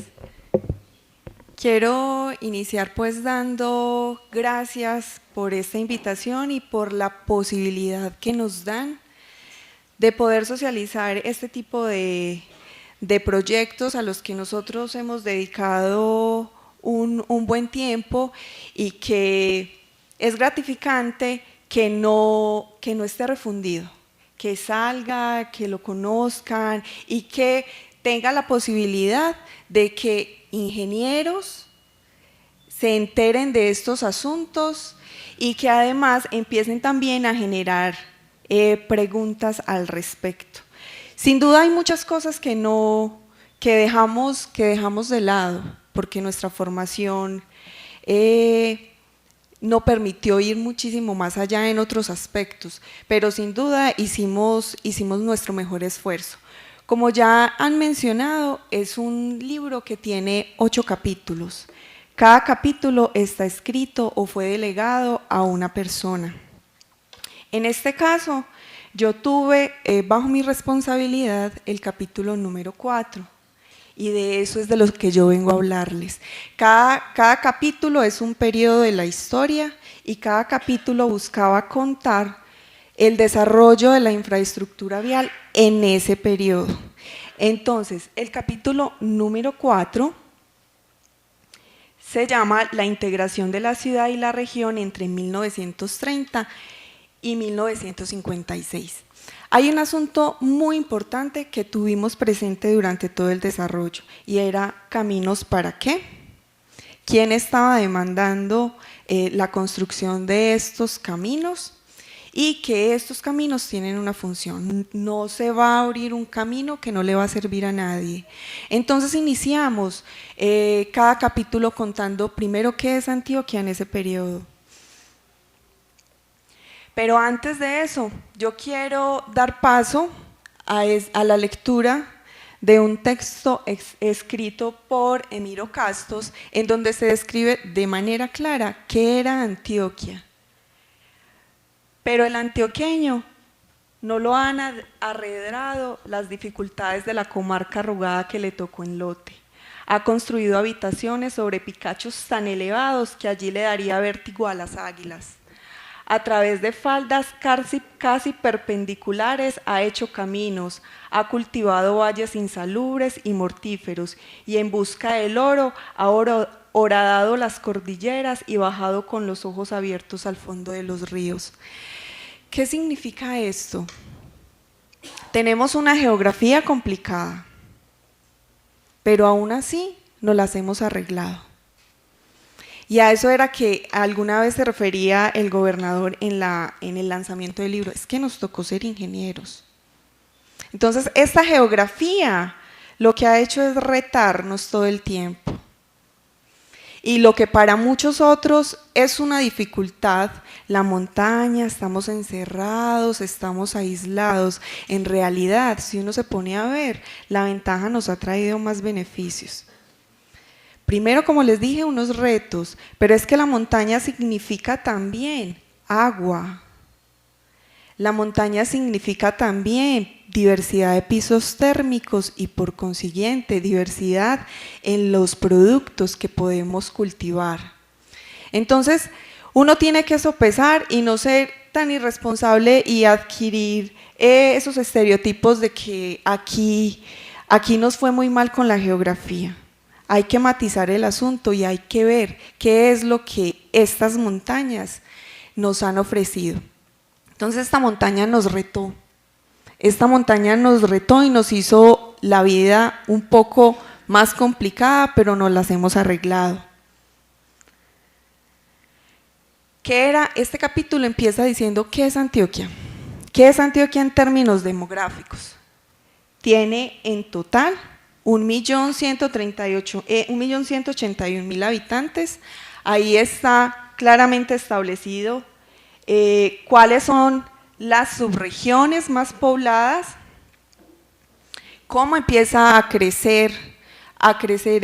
Quiero iniciar pues dando gracias por esta invitación y por la posibilidad que nos dan de poder socializar este tipo de proyectos a los que nosotros hemos dedicado un buen tiempo y que es gratificante que no esté refundido, que salga, que lo conozcan y que tenga la posibilidad de que ingenieros se enteren de estos asuntos y que además empiecen también a generar preguntas al respecto. Sin duda hay muchas cosas que dejamos de lado porque nuestra formación no permitió ir muchísimo más allá en otros aspectos, pero sin duda hicimos nuestro mejor esfuerzo. Como ya han mencionado, es un libro que tiene 8 capítulos. Cada capítulo está escrito o fue delegado a una persona. En este caso, yo tuve bajo mi responsabilidad el capítulo número 4 y de eso es de lo que yo vengo a hablarles. Cada capítulo es un periodo de la historia y cada capítulo buscaba contar el desarrollo de la infraestructura vial en ese periodo. Entonces, el capítulo número 4 se llama La integración de la ciudad y la región entre 1930 y 1956. Hay un asunto muy importante que tuvimos presente durante todo el desarrollo y era ¿caminos para qué? ¿Quién estaba demandando la construcción de estos caminos? Y que estos caminos tienen una función, no se va a abrir un camino que no le va a servir a nadie. Entonces iniciamos cada capítulo contando primero qué es Antioquia en ese periodo. Pero antes de eso, yo quiero dar paso a la lectura de un texto escrito por Emiro Castos, en donde se describe de manera clara qué era Antioquia. Pero el antioqueño no lo han arredrado las dificultades de la comarca arrugada que le tocó en lote. Ha construido habitaciones sobre picachos tan elevados que allí le daría vértigo a las águilas. A través de faldas casi perpendiculares ha hecho caminos, ha cultivado valles insalubres y mortíferos, y en busca del oro ha horadado las cordilleras y bajado con los ojos abiertos al fondo de los ríos. ¿Qué significa esto? Tenemos una geografía complicada, pero aún así nos las hemos arreglado. Y a eso era que alguna vez se refería el gobernador en el lanzamiento del libro, es que nos tocó ser ingenieros. Entonces, esta geografía lo que ha hecho es retarnos todo el tiempo. Y lo que para muchos otros es una dificultad, la montaña, estamos encerrados, estamos aislados. En realidad, si uno se pone a ver, la ventaja nos ha traído más beneficios. Primero, como les dije, unos retos, pero es que la montaña significa también agua. La montaña significa también diversidad de pisos térmicos y por consiguiente diversidad en los productos que podemos cultivar. Entonces, uno tiene que sopesar y no ser tan irresponsable y adquirir esos estereotipos de que aquí nos fue muy mal con la geografía. Hay que matizar el asunto y hay que ver qué es lo que estas montañas nos han ofrecido. Entonces esta montaña nos retó. Esta montaña nos retó y nos hizo la vida un poco más complicada, pero nos las hemos arreglado. Este capítulo empieza diciendo ¿qué es Antioquia? ¿Qué es Antioquia en términos demográficos? Tiene en total 1.181.000 habitantes. Ahí está claramente establecido cuáles son las subregiones más pobladas, cómo empieza a crecer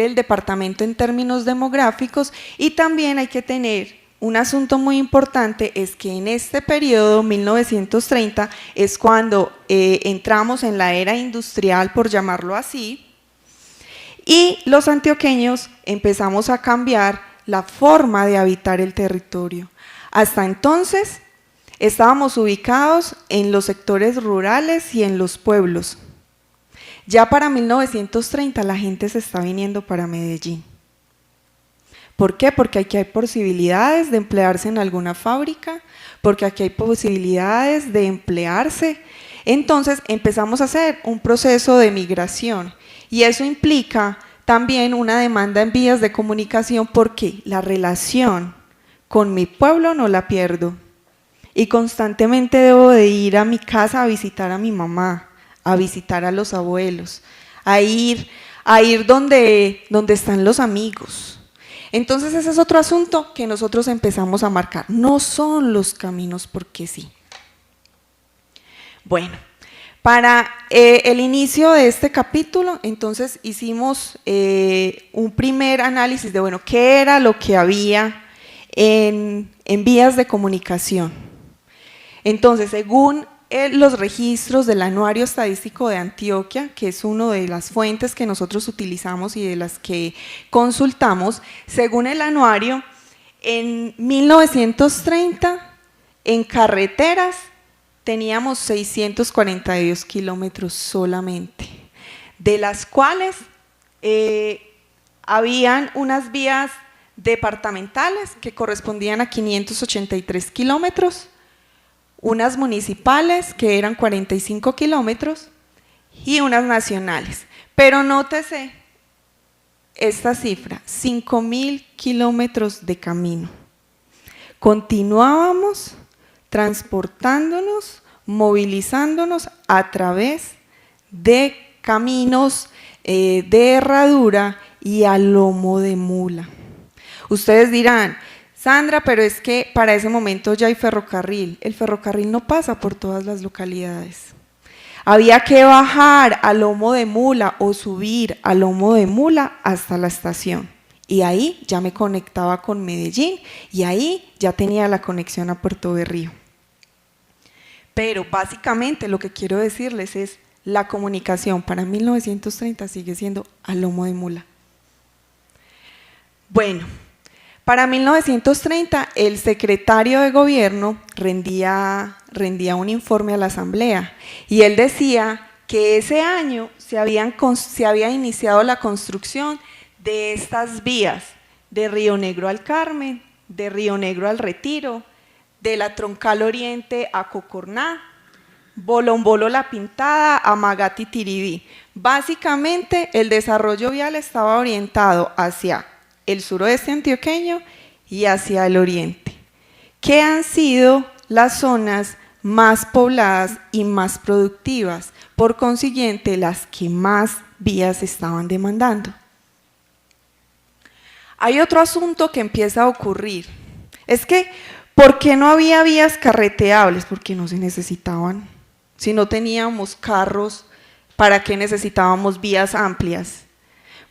el departamento en términos demográficos, y también hay que tener un asunto muy importante, es que en este periodo, 1930, es cuando entramos en la era industrial, por llamarlo así, y los antioqueños empezamos a cambiar la forma de habitar el territorio. Hasta entonces estábamos ubicados en los sectores rurales y en los pueblos. Ya para 1930 la gente se está viniendo para Medellín. ¿Por qué? Porque aquí hay posibilidades de emplearse en alguna fábrica, porque aquí hay posibilidades de emplearse. Entonces empezamos a hacer un proceso de migración, y eso implica también una demanda en vías de comunicación, porque la relación con mi pueblo no la pierdo, y constantemente debo de ir a mi casa a visitar a mi mamá, a visitar a los abuelos, a ir donde están los amigos. Entonces ese es otro asunto que nosotros empezamos a marcar. No son los caminos porque sí. Bueno, para el inicio de este capítulo, entonces hicimos un primer análisis de, bueno, qué era lo que había en vías de comunicación. Entonces, según los registros del Anuario Estadístico de Antioquia, que es una de las fuentes que nosotros utilizamos y de las que consultamos, según el anuario, en 1930 en carreteras teníamos 642 kilómetros solamente, de las cuales habían unas vías departamentales que correspondían a 583 kilómetros, unas municipales que eran 45 kilómetros y unas nacionales. Pero nótese esta cifra, 5.000 kilómetros de camino. Continuábamos transportándonos, movilizándonos a través de caminos de herradura y a lomo de mula. Ustedes dirán, Sandra, pero es que para ese momento ya hay ferrocarril. El ferrocarril no pasa por todas las localidades. Había que bajar a lomo de mula o subir a lomo de mula hasta la estación. Y ahí ya me conectaba con Medellín y ahí ya tenía la conexión a Puerto Berrío. Pero básicamente lo que quiero decirles es, la comunicación para 1930 sigue siendo a lomo de mula. Bueno, para 1930 el secretario de gobierno rendía un informe a la asamblea y él decía que ese año se había iniciado la construcción de estas vías, de Río Negro al Carmen, de Río Negro al Retiro, de la Troncal Oriente a Cocorná, Bolombolo La Pintada a Magati Tiribí. Básicamente el desarrollo vial estaba orientado hacia el suroeste antioqueño y hacia el oriente, que han sido las zonas más pobladas y más productivas, por consiguiente las que más vías estaban demandando. Hay otro asunto que empieza a ocurrir, es que ¿por qué no había vías carreteables? Porque no se necesitaban. Si no teníamos carros, ¿para qué necesitábamos vías amplias?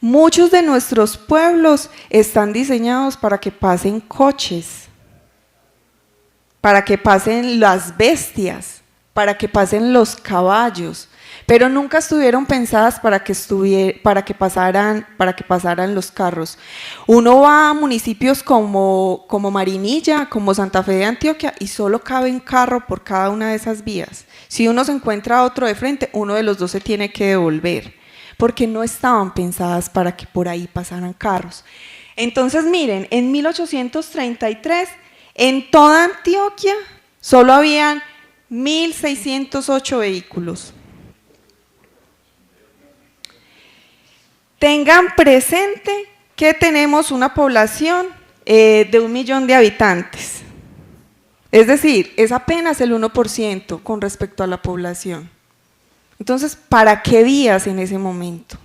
Muchos de nuestros pueblos están diseñados para que pasen coches, para que pasen las bestias, para que pasen los caballos, pero nunca estuvieron pensadas para que pasaran los carros. Uno va a municipios como Marinilla, como Santa Fe de Antioquia, y solo cabe un carro por cada una de esas vías. Si uno se encuentra otro de frente, uno de los dos se tiene que devolver, porque no estaban pensadas para que por ahí pasaran carros. Entonces miren, en 1833 en toda Antioquia solo habían 1.608 vehículos. Tengan presente que tenemos una población de 1 millón de habitantes. Es decir, es apenas el 1% con respecto a la población. Entonces, ¿para qué vías en ese momento?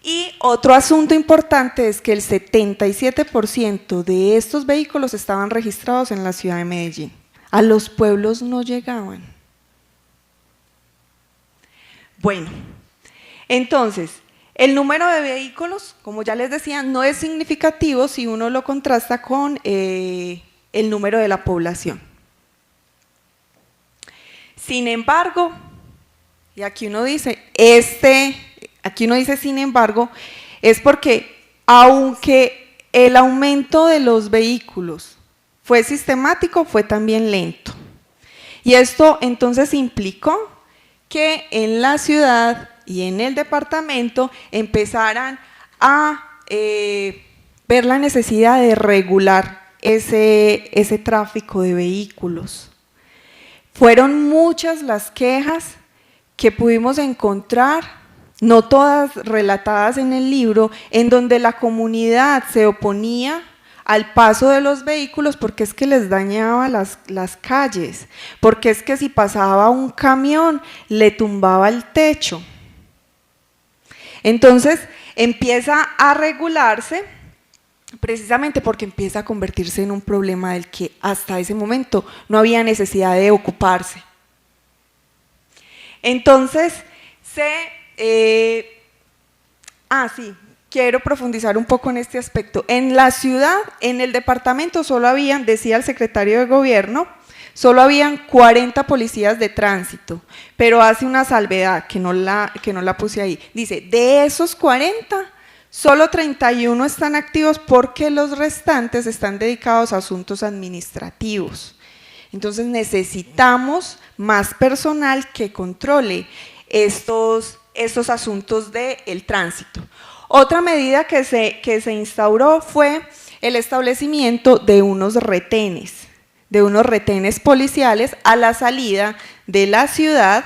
Y otro asunto importante es que el 77% de estos vehículos estaban registrados en la ciudad de Medellín. A los pueblos no llegaban. Bueno, entonces, el número de vehículos, como ya les decía, no es significativo si uno lo contrasta con el número de la población. Sin embargo, y aquí uno dice, sin embargo, es porque aunque el aumento de los vehículos fue sistemático, fue también lento. Y esto entonces implicó que en la ciudad y en el departamento empezaran a ver la necesidad de regular ese tráfico de vehículos. Fueron muchas las quejas que pudimos encontrar, no todas relatadas en el libro, en donde la comunidad se oponía al paso de los vehículos porque es que les dañaba las calles, porque es que si pasaba un camión le tumbaba el techo. Entonces empieza a regularse precisamente porque empieza a convertirse en un problema del que hasta ese momento no había necesidad de ocuparse. Entonces, quiero profundizar un poco en este aspecto. En la ciudad, en el departamento, solo habían, decía el secretario de gobierno, solo habían 40 policías de tránsito, pero hace una salvedad que no la puse ahí. Dice, de esos 40, solo 31 están activos porque los restantes están dedicados a asuntos administrativos. Entonces necesitamos más personal que controle estos asuntos del tránsito. Otra medida que se instauró fue el establecimiento de unos retenes policiales a la salida de la ciudad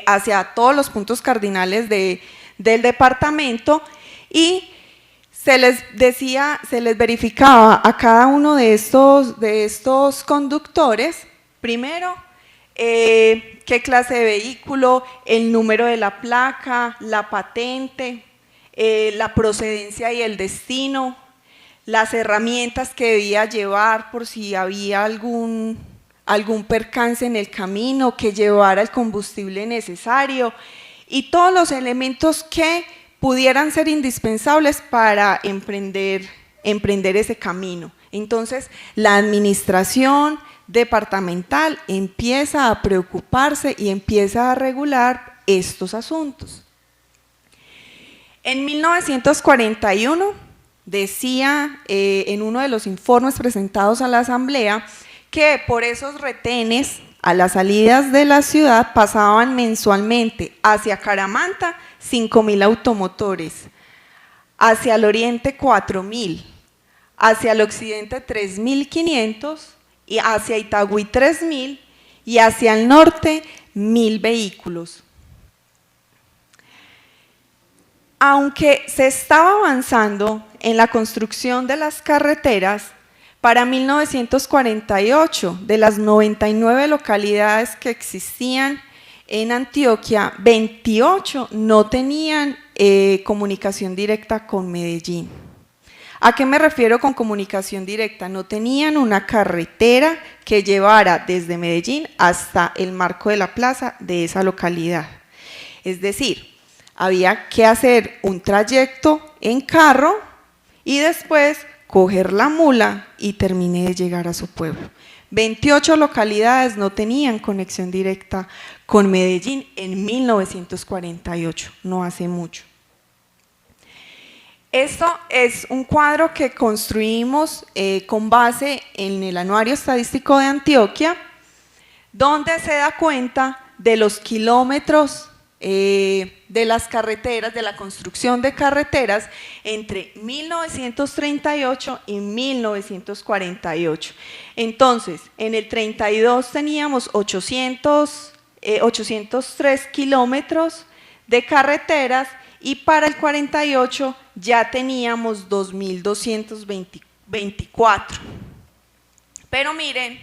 hacia todos los puntos cardinales del departamento, y se les verificaba a cada uno de estos conductores, primero, qué clase de vehículo, el número de la placa, la patente, la procedencia y el destino, las herramientas que debía llevar por si había algún percance en el camino, que llevara el combustible necesario y todos los elementos que pudieran ser indispensables para emprender ese camino. Entonces, la administración departamental empieza a preocuparse y empieza a regular estos asuntos. En 1941 decía en uno de los informes presentados a la Asamblea que por esos retenes a las salidas de la ciudad pasaban mensualmente hacia Caramanta 5.000 automotores, hacia el oriente 4.000, hacia el occidente 3.500, y hacia Itagüí 3.000 y hacia el norte 1.000 vehículos. Aunque se estaba avanzando en la construcción de las carreteras, para 1948, de las 99 localidades que existían en Antioquia, 28 no tenían comunicación directa con Medellín. ¿A qué me refiero con comunicación directa? No tenían una carretera que llevara desde Medellín hasta el marco de la plaza de esa localidad. Es decir, había que hacer un trayecto en carro y después coger la mula y terminé de llegar a su pueblo. 28 localidades no tenían conexión directa con Medellín en 1948, no hace mucho. Esto es un cuadro que construimos con base en el Anuario Estadístico de Antioquia, donde se da cuenta de los kilómetros de las carreteras, de la construcción de carreteras entre 1938 y 1948. Entonces, en el 32 teníamos 803 kilómetros de carreteras y para el 48 ya teníamos 2.224. Pero miren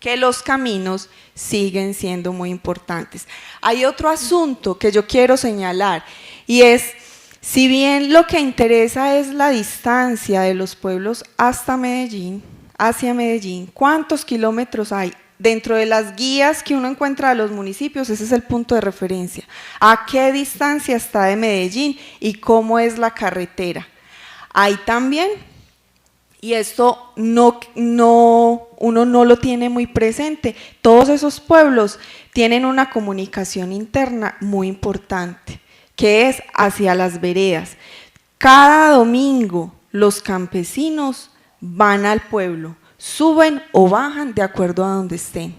que los caminos siguen siendo muy importantes. Hay otro asunto que yo quiero señalar y es, si bien lo que interesa es la distancia de los pueblos hasta Medellín, hacia Medellín, ¿cuántos kilómetros hay? Dentro de las guías que uno encuentra de los municipios, ese es el punto de referencia. ¿A qué distancia está de Medellín y cómo es la carretera? Hay también, y esto uno no lo tiene muy presente, todos esos pueblos tienen una comunicación interna muy importante, que es hacia las veredas. Cada domingo los campesinos van al pueblo, suben o bajan de acuerdo a donde estén.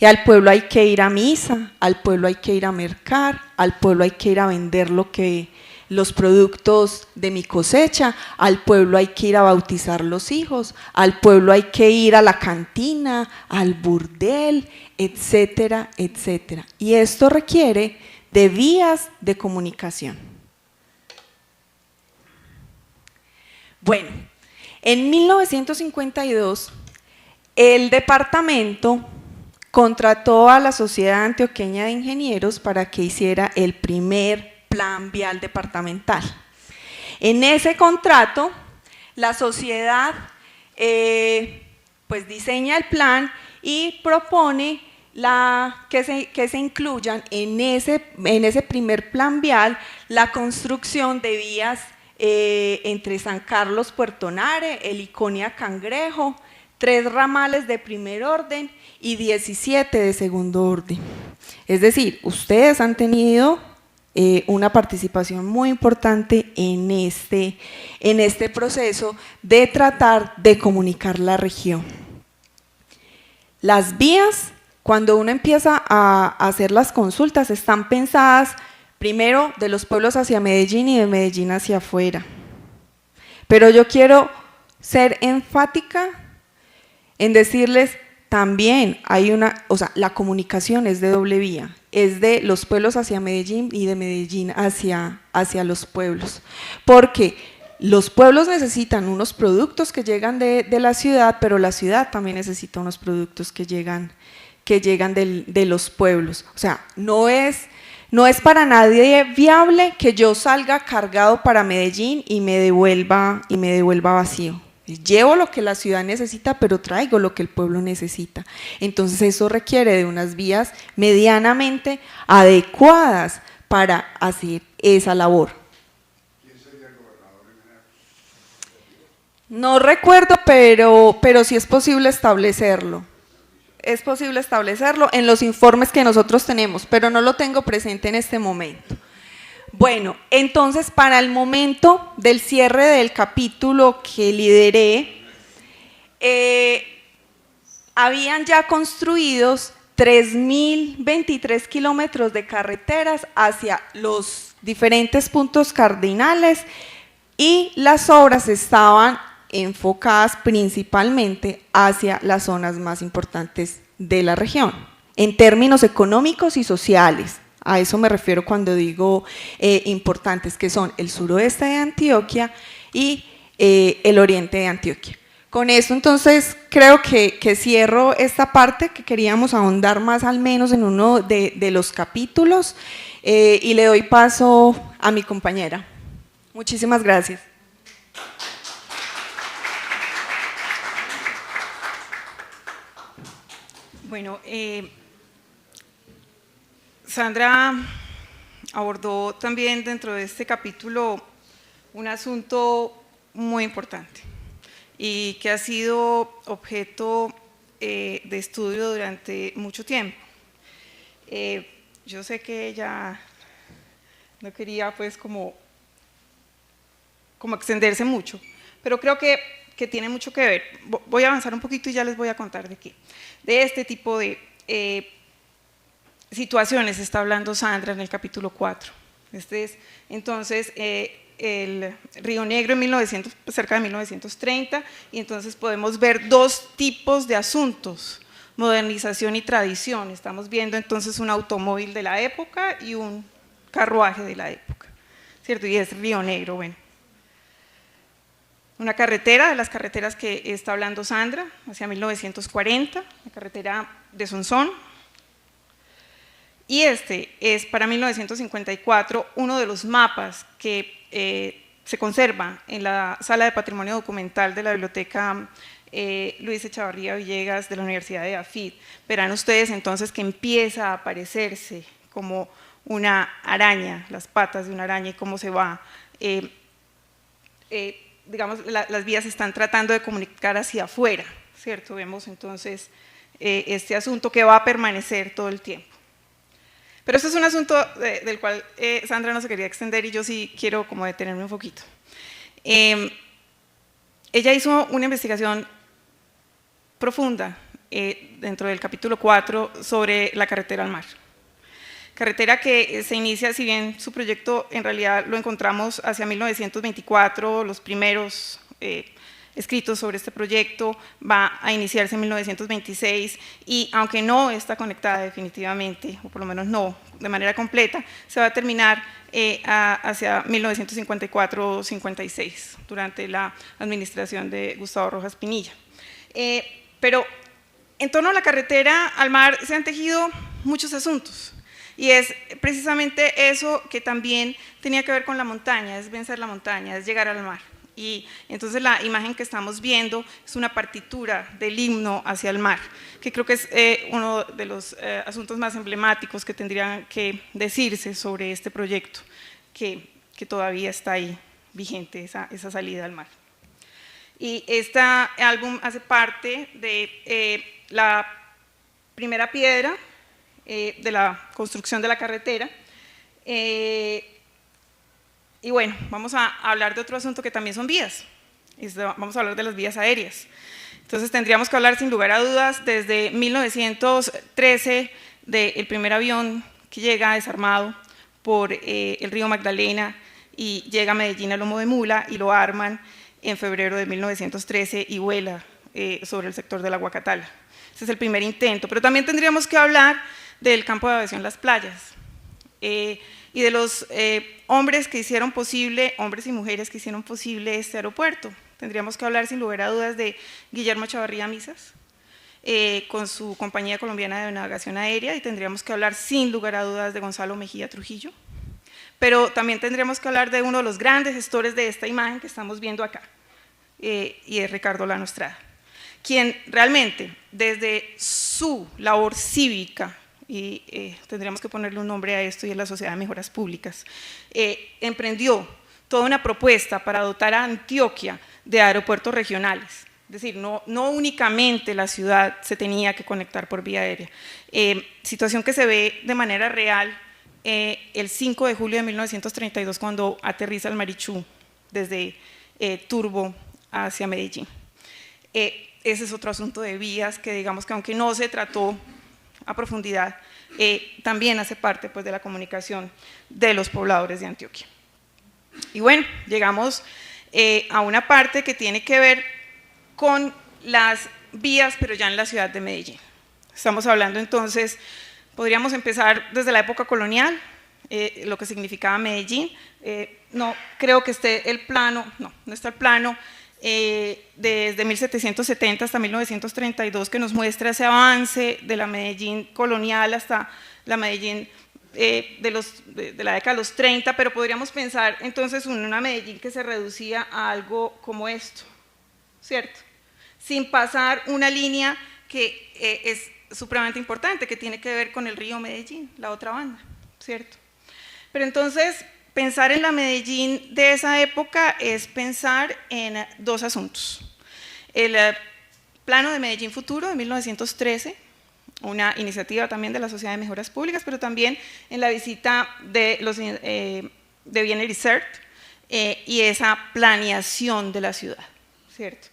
Y al pueblo hay que ir a misa, al pueblo hay que ir a mercar, al pueblo hay que ir a vender los productos de mi cosecha, al pueblo hay que ir a bautizar los hijos, al pueblo hay que ir a la cantina, al burdel, etcétera, etcétera. Y esto requiere de vías de comunicación. Bueno, en 1952, el departamento contrató a la Sociedad Antioqueña de Ingenieros para que hiciera el primer plan vial departamental. En ese contrato, la sociedad pues diseña el plan y propone que se incluyan en ese primer plan vial la construcción de vías entre San Carlos, Puerto Nare, El Iconia, Cangrejo, 3 ramales de primer orden y 17 de segundo orden. Es decir, ustedes han tenido una participación muy importante en este proceso de tratar de comunicar la región. Las vías, cuando uno empieza a hacer las consultas, están pensadas primero de los pueblos hacia Medellín y de Medellín hacia afuera. Pero yo quiero ser enfática en decirles también la comunicación es de doble vía, es de los pueblos hacia Medellín y de Medellín hacia los pueblos, porque los pueblos necesitan unos productos que llegan de la ciudad, pero la ciudad también necesita unos productos que llegan de los pueblos. O sea, no es para nadie viable que yo salga cargado para Medellín y me devuelva vacío. Llevo lo que la ciudad necesita, pero traigo lo que el pueblo necesita. Entonces eso requiere de unas vías medianamente adecuadas para hacer esa labor. ¿Quién sería el gobernador en enero? No recuerdo, pero sí es posible establecerlo. Es posible establecerlo en los informes que nosotros tenemos, pero no lo tengo presente en este momento. Bueno, entonces para el momento del cierre del capítulo que lideré, habían ya construidos 3.023 kilómetros de carreteras hacia los diferentes puntos cardinales y las obras estaban enfocadas principalmente hacia las zonas más importantes de la región, en términos económicos y sociales. A eso me refiero cuando digo importantes, que son el suroeste de Antioquia y el oriente de Antioquia. Con eso entonces creo que cierro esta parte, que queríamos ahondar más al menos en uno de los capítulos, y le doy paso a mi compañera. Muchísimas gracias. Bueno, Sandra abordó también dentro de este capítulo un asunto muy importante y que ha sido objeto de estudio durante mucho tiempo. Yo sé que ella no quería pues como extenderse mucho, pero creo que tiene mucho que ver. Voy a avanzar un poquito y ya les voy a contar de qué. De este tipo de situaciones está hablando Sandra en el capítulo 4. Este es entonces el Río Negro en cerca de 1930, y entonces podemos ver 2 tipos de asuntos: modernización y tradición. Estamos viendo entonces un automóvil de la época y un carruaje de la época, ¿cierto? Y es Río Negro. Bueno, una carretera, de las carreteras que está hablando Sandra, hacia 1940, la carretera de Sonsón. Y este es para 1954 uno de los mapas que se conserva en la Sala de Patrimonio Documental de la Biblioteca Luis Echavarría Villegas de la Universidad de AFID. Verán ustedes entonces que empieza a aparecerse como una araña, las patas de una araña y cómo se va, digamos, las vías se están tratando de comunicar hacia afuera, ¿cierto? Vemos entonces este asunto que va a permanecer todo el tiempo. Pero este es un asunto del cual Sandra no se quería extender y yo sí quiero como detenerme un poquito. Ella hizo una investigación profunda dentro del capítulo 4 sobre la carretera al mar. Carretera que se inicia, si bien su proyecto en realidad lo encontramos hacia 1924, los primeros escritos sobre este proyecto va a iniciarse en 1926 y aunque no está conectada definitivamente, o por lo menos no de manera completa, se va a terminar hacia 1954-56, durante la administración de Gustavo Rojas Pinilla. Pero en torno a la carretera al mar se han tejido muchos asuntos. Y es precisamente eso que también tenía que ver con la montaña, es vencer la montaña, es llegar al mar. Y entonces la imagen que estamos viendo es una partitura del himno hacia el mar, que creo que es uno de los asuntos más emblemáticos que tendrían que decirse sobre este proyecto, que todavía está ahí vigente, esa salida al mar. Y este álbum hace parte de la primera piedra de la construcción de la carretera. Y bueno, vamos a hablar de otro asunto que también son vías. Vamos a hablar de las vías aéreas. Entonces tendríamos que hablar sin lugar a dudas desde 1913 del primer avión que llega desarmado por el río Magdalena y llega a Medellín a lomo de mula y lo arman en febrero de 1913 y vuela sobre el sector de la Guacatala. Ese es el primer intento, pero también tendríamos que hablar del campo de aviación Las Playas y de los hombres que hicieron posible, hombres y mujeres que hicieron posible este aeropuerto. Tendríamos que hablar sin lugar a dudas de Guillermo Echavarría Misas, con su Compañía Colombiana de Navegación Aérea, y tendríamos que hablar sin lugar a dudas de Gonzalo Mejía Trujillo, pero también tendríamos que hablar de uno de los grandes gestores de esta imagen que estamos viendo acá, y es Ricardo Lano Estrada, quien realmente desde su labor cívica, y tendríamos que ponerle un nombre a esto y es la Sociedad de Mejoras Públicas, emprendió toda una propuesta para dotar a Antioquia de aeropuertos regionales. Es decir, no únicamente la ciudad se tenía que conectar por vía aérea, situación que se ve de manera real el 5 de julio de 1932 cuando aterriza el Marichú desde Turbo hacia Medellín. Ese es otro asunto de vías que digamos que aunque no se trató a profundidad, también hace parte pues, de la comunicación de los pobladores de Antioquia. Y bueno, llegamos a una parte que tiene que ver con las vías, pero ya en la ciudad de Medellín. Estamos hablando entonces, podríamos empezar desde la época colonial, lo que significaba Medellín. No creo que esté el plano, no está el plano, desde 1770 hasta 1932 que nos muestra ese avance de la Medellín colonial hasta la Medellín de la década de los 30, pero podríamos pensar entonces en una Medellín que se reducía a algo como esto, ¿cierto? Sin pasar una línea que es supremamente importante, que tiene que ver con el río Medellín, la otra banda, ¿cierto? Pero entonces, pensar en la Medellín de esa época es pensar en dos asuntos. El Plano de Medellín Futuro de 1913, una iniciativa también de la Sociedad de Mejoras Públicas, pero también en la visita de Biener y Cert y esa planeación de la ciudad, ¿cierto?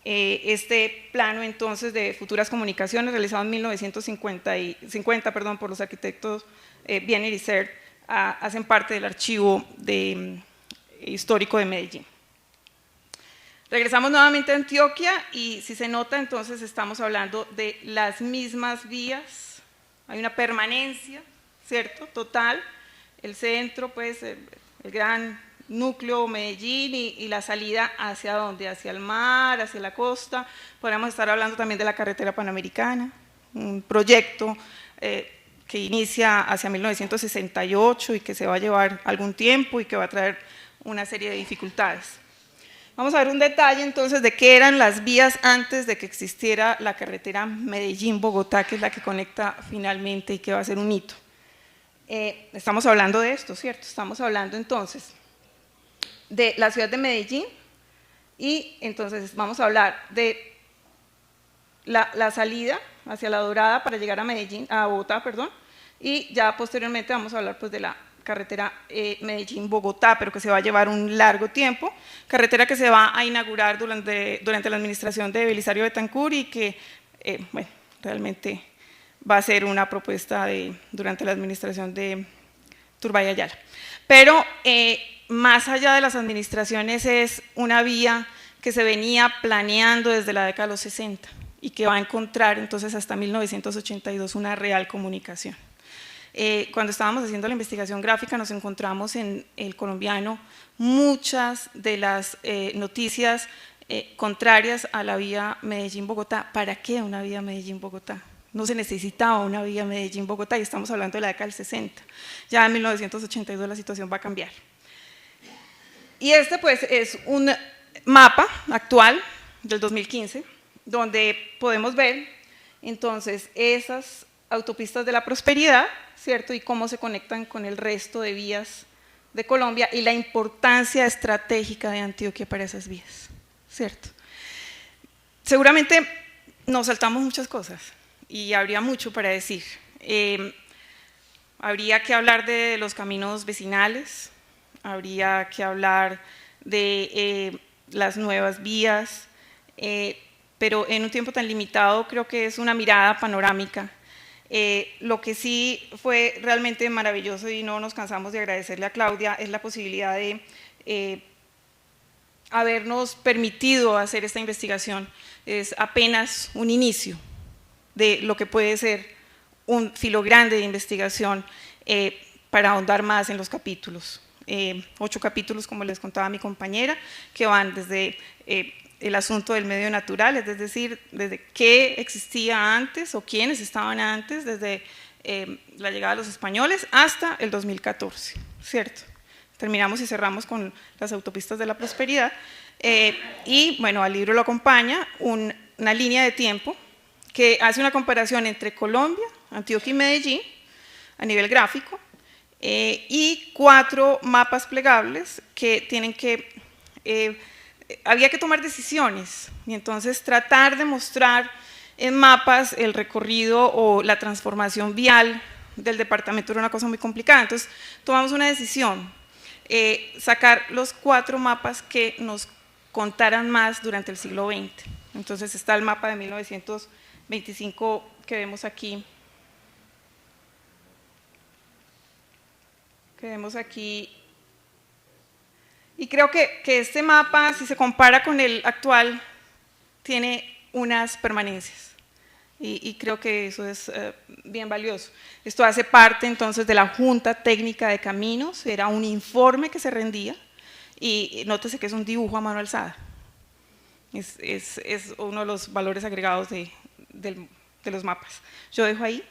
Este plano entonces de futuras comunicaciones realizado en 1950 por los arquitectos Biener y Cert hacen parte del archivo histórico de Medellín. Regresamos nuevamente a Antioquia y si se nota entonces estamos hablando de las mismas vías, hay una permanencia, ¿cierto? Total, el centro pues el gran núcleo Medellín y la salida hacia dónde, hacia el mar, hacia la costa. Podríamos estar hablando también de la carretera panamericana, un proyecto que inicia hacia 1968 y que se va a llevar algún tiempo y que va a traer una serie de dificultades. Vamos a ver un detalle entonces de qué eran las vías antes de que existiera la carretera Medellín-Bogotá, que es la que conecta finalmente y que va a ser un hito. Estamos hablando de esto, ¿cierto? Estamos hablando entonces de la ciudad de Medellín y entonces vamos a hablar de la salida hacia La Dorada para llegar a Medellín, a Bogotá, perdón, y ya posteriormente vamos a hablar pues de la carretera Medellín-Bogotá, pero que se va a llevar un largo tiempo, carretera que se va a inaugurar durante la administración de Belisario Betancur y que, bueno, realmente va a ser una propuesta durante la administración de Turbay Ayala. Pero más allá de las administraciones es una vía que se venía planeando desde la década de los 60 y que va a encontrar entonces hasta 1982 una real comunicación. Cuando estábamos haciendo la investigación gráfica nos encontramos en El Colombiano muchas de las noticias contrarias a la vía Medellín-Bogotá. ¿Para qué una vía Medellín-Bogotá? No se necesitaba una vía Medellín-Bogotá y estamos hablando de la década del 60. Ya en 1982 la situación va a cambiar. Y este pues es un mapa actual del 2015 donde podemos ver entonces esas autopistas de la prosperidad, ¿cierto? Y cómo se conectan con el resto de vías de Colombia y la importancia estratégica de Antioquia para esas vías, ¿cierto? Seguramente nos saltamos muchas cosas y habría mucho para decir. Habría que hablar de los caminos vecinales, habría que hablar de las nuevas vías, pero en un tiempo tan limitado creo que es una mirada panorámica. Lo que sí fue realmente maravilloso y no nos cansamos de agradecerle a Claudia es la posibilidad de habernos permitido hacer esta investigación. Es apenas un inicio de lo que puede ser un filo grande de investigación para ahondar más en los capítulos. 8 capítulos, como les contaba mi compañera, que van desde el asunto del medio natural, es decir, desde qué existía antes o quiénes estaban antes, desde la llegada de los españoles hasta el 2014, ¿cierto? Terminamos y cerramos con las autopistas de la prosperidad y bueno, al libro lo acompaña una línea de tiempo que hace una comparación entre Colombia, Antioquia y Medellín a nivel gráfico y 4 mapas plegables que tienen que había que tomar decisiones y entonces tratar de mostrar en mapas el recorrido o la transformación vial del departamento era una cosa muy complicada. Entonces tomamos una decisión, sacar los 4 mapas que nos contaran más durante el siglo XX. Entonces está el mapa de 1925 que vemos aquí. Y creo que este mapa, si se compara con el actual, tiene unas permanencias. Y creo que eso es bien valioso. Esto hace parte entonces de la Junta Técnica de Caminos, era un informe que se rendía, y nótese que es un dibujo a mano alzada. Es uno de los valores agregados de los mapas. Yo dejo ahí,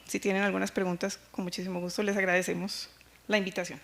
si tienen algunas preguntas, con muchísimo gusto les agradecemos la invitación.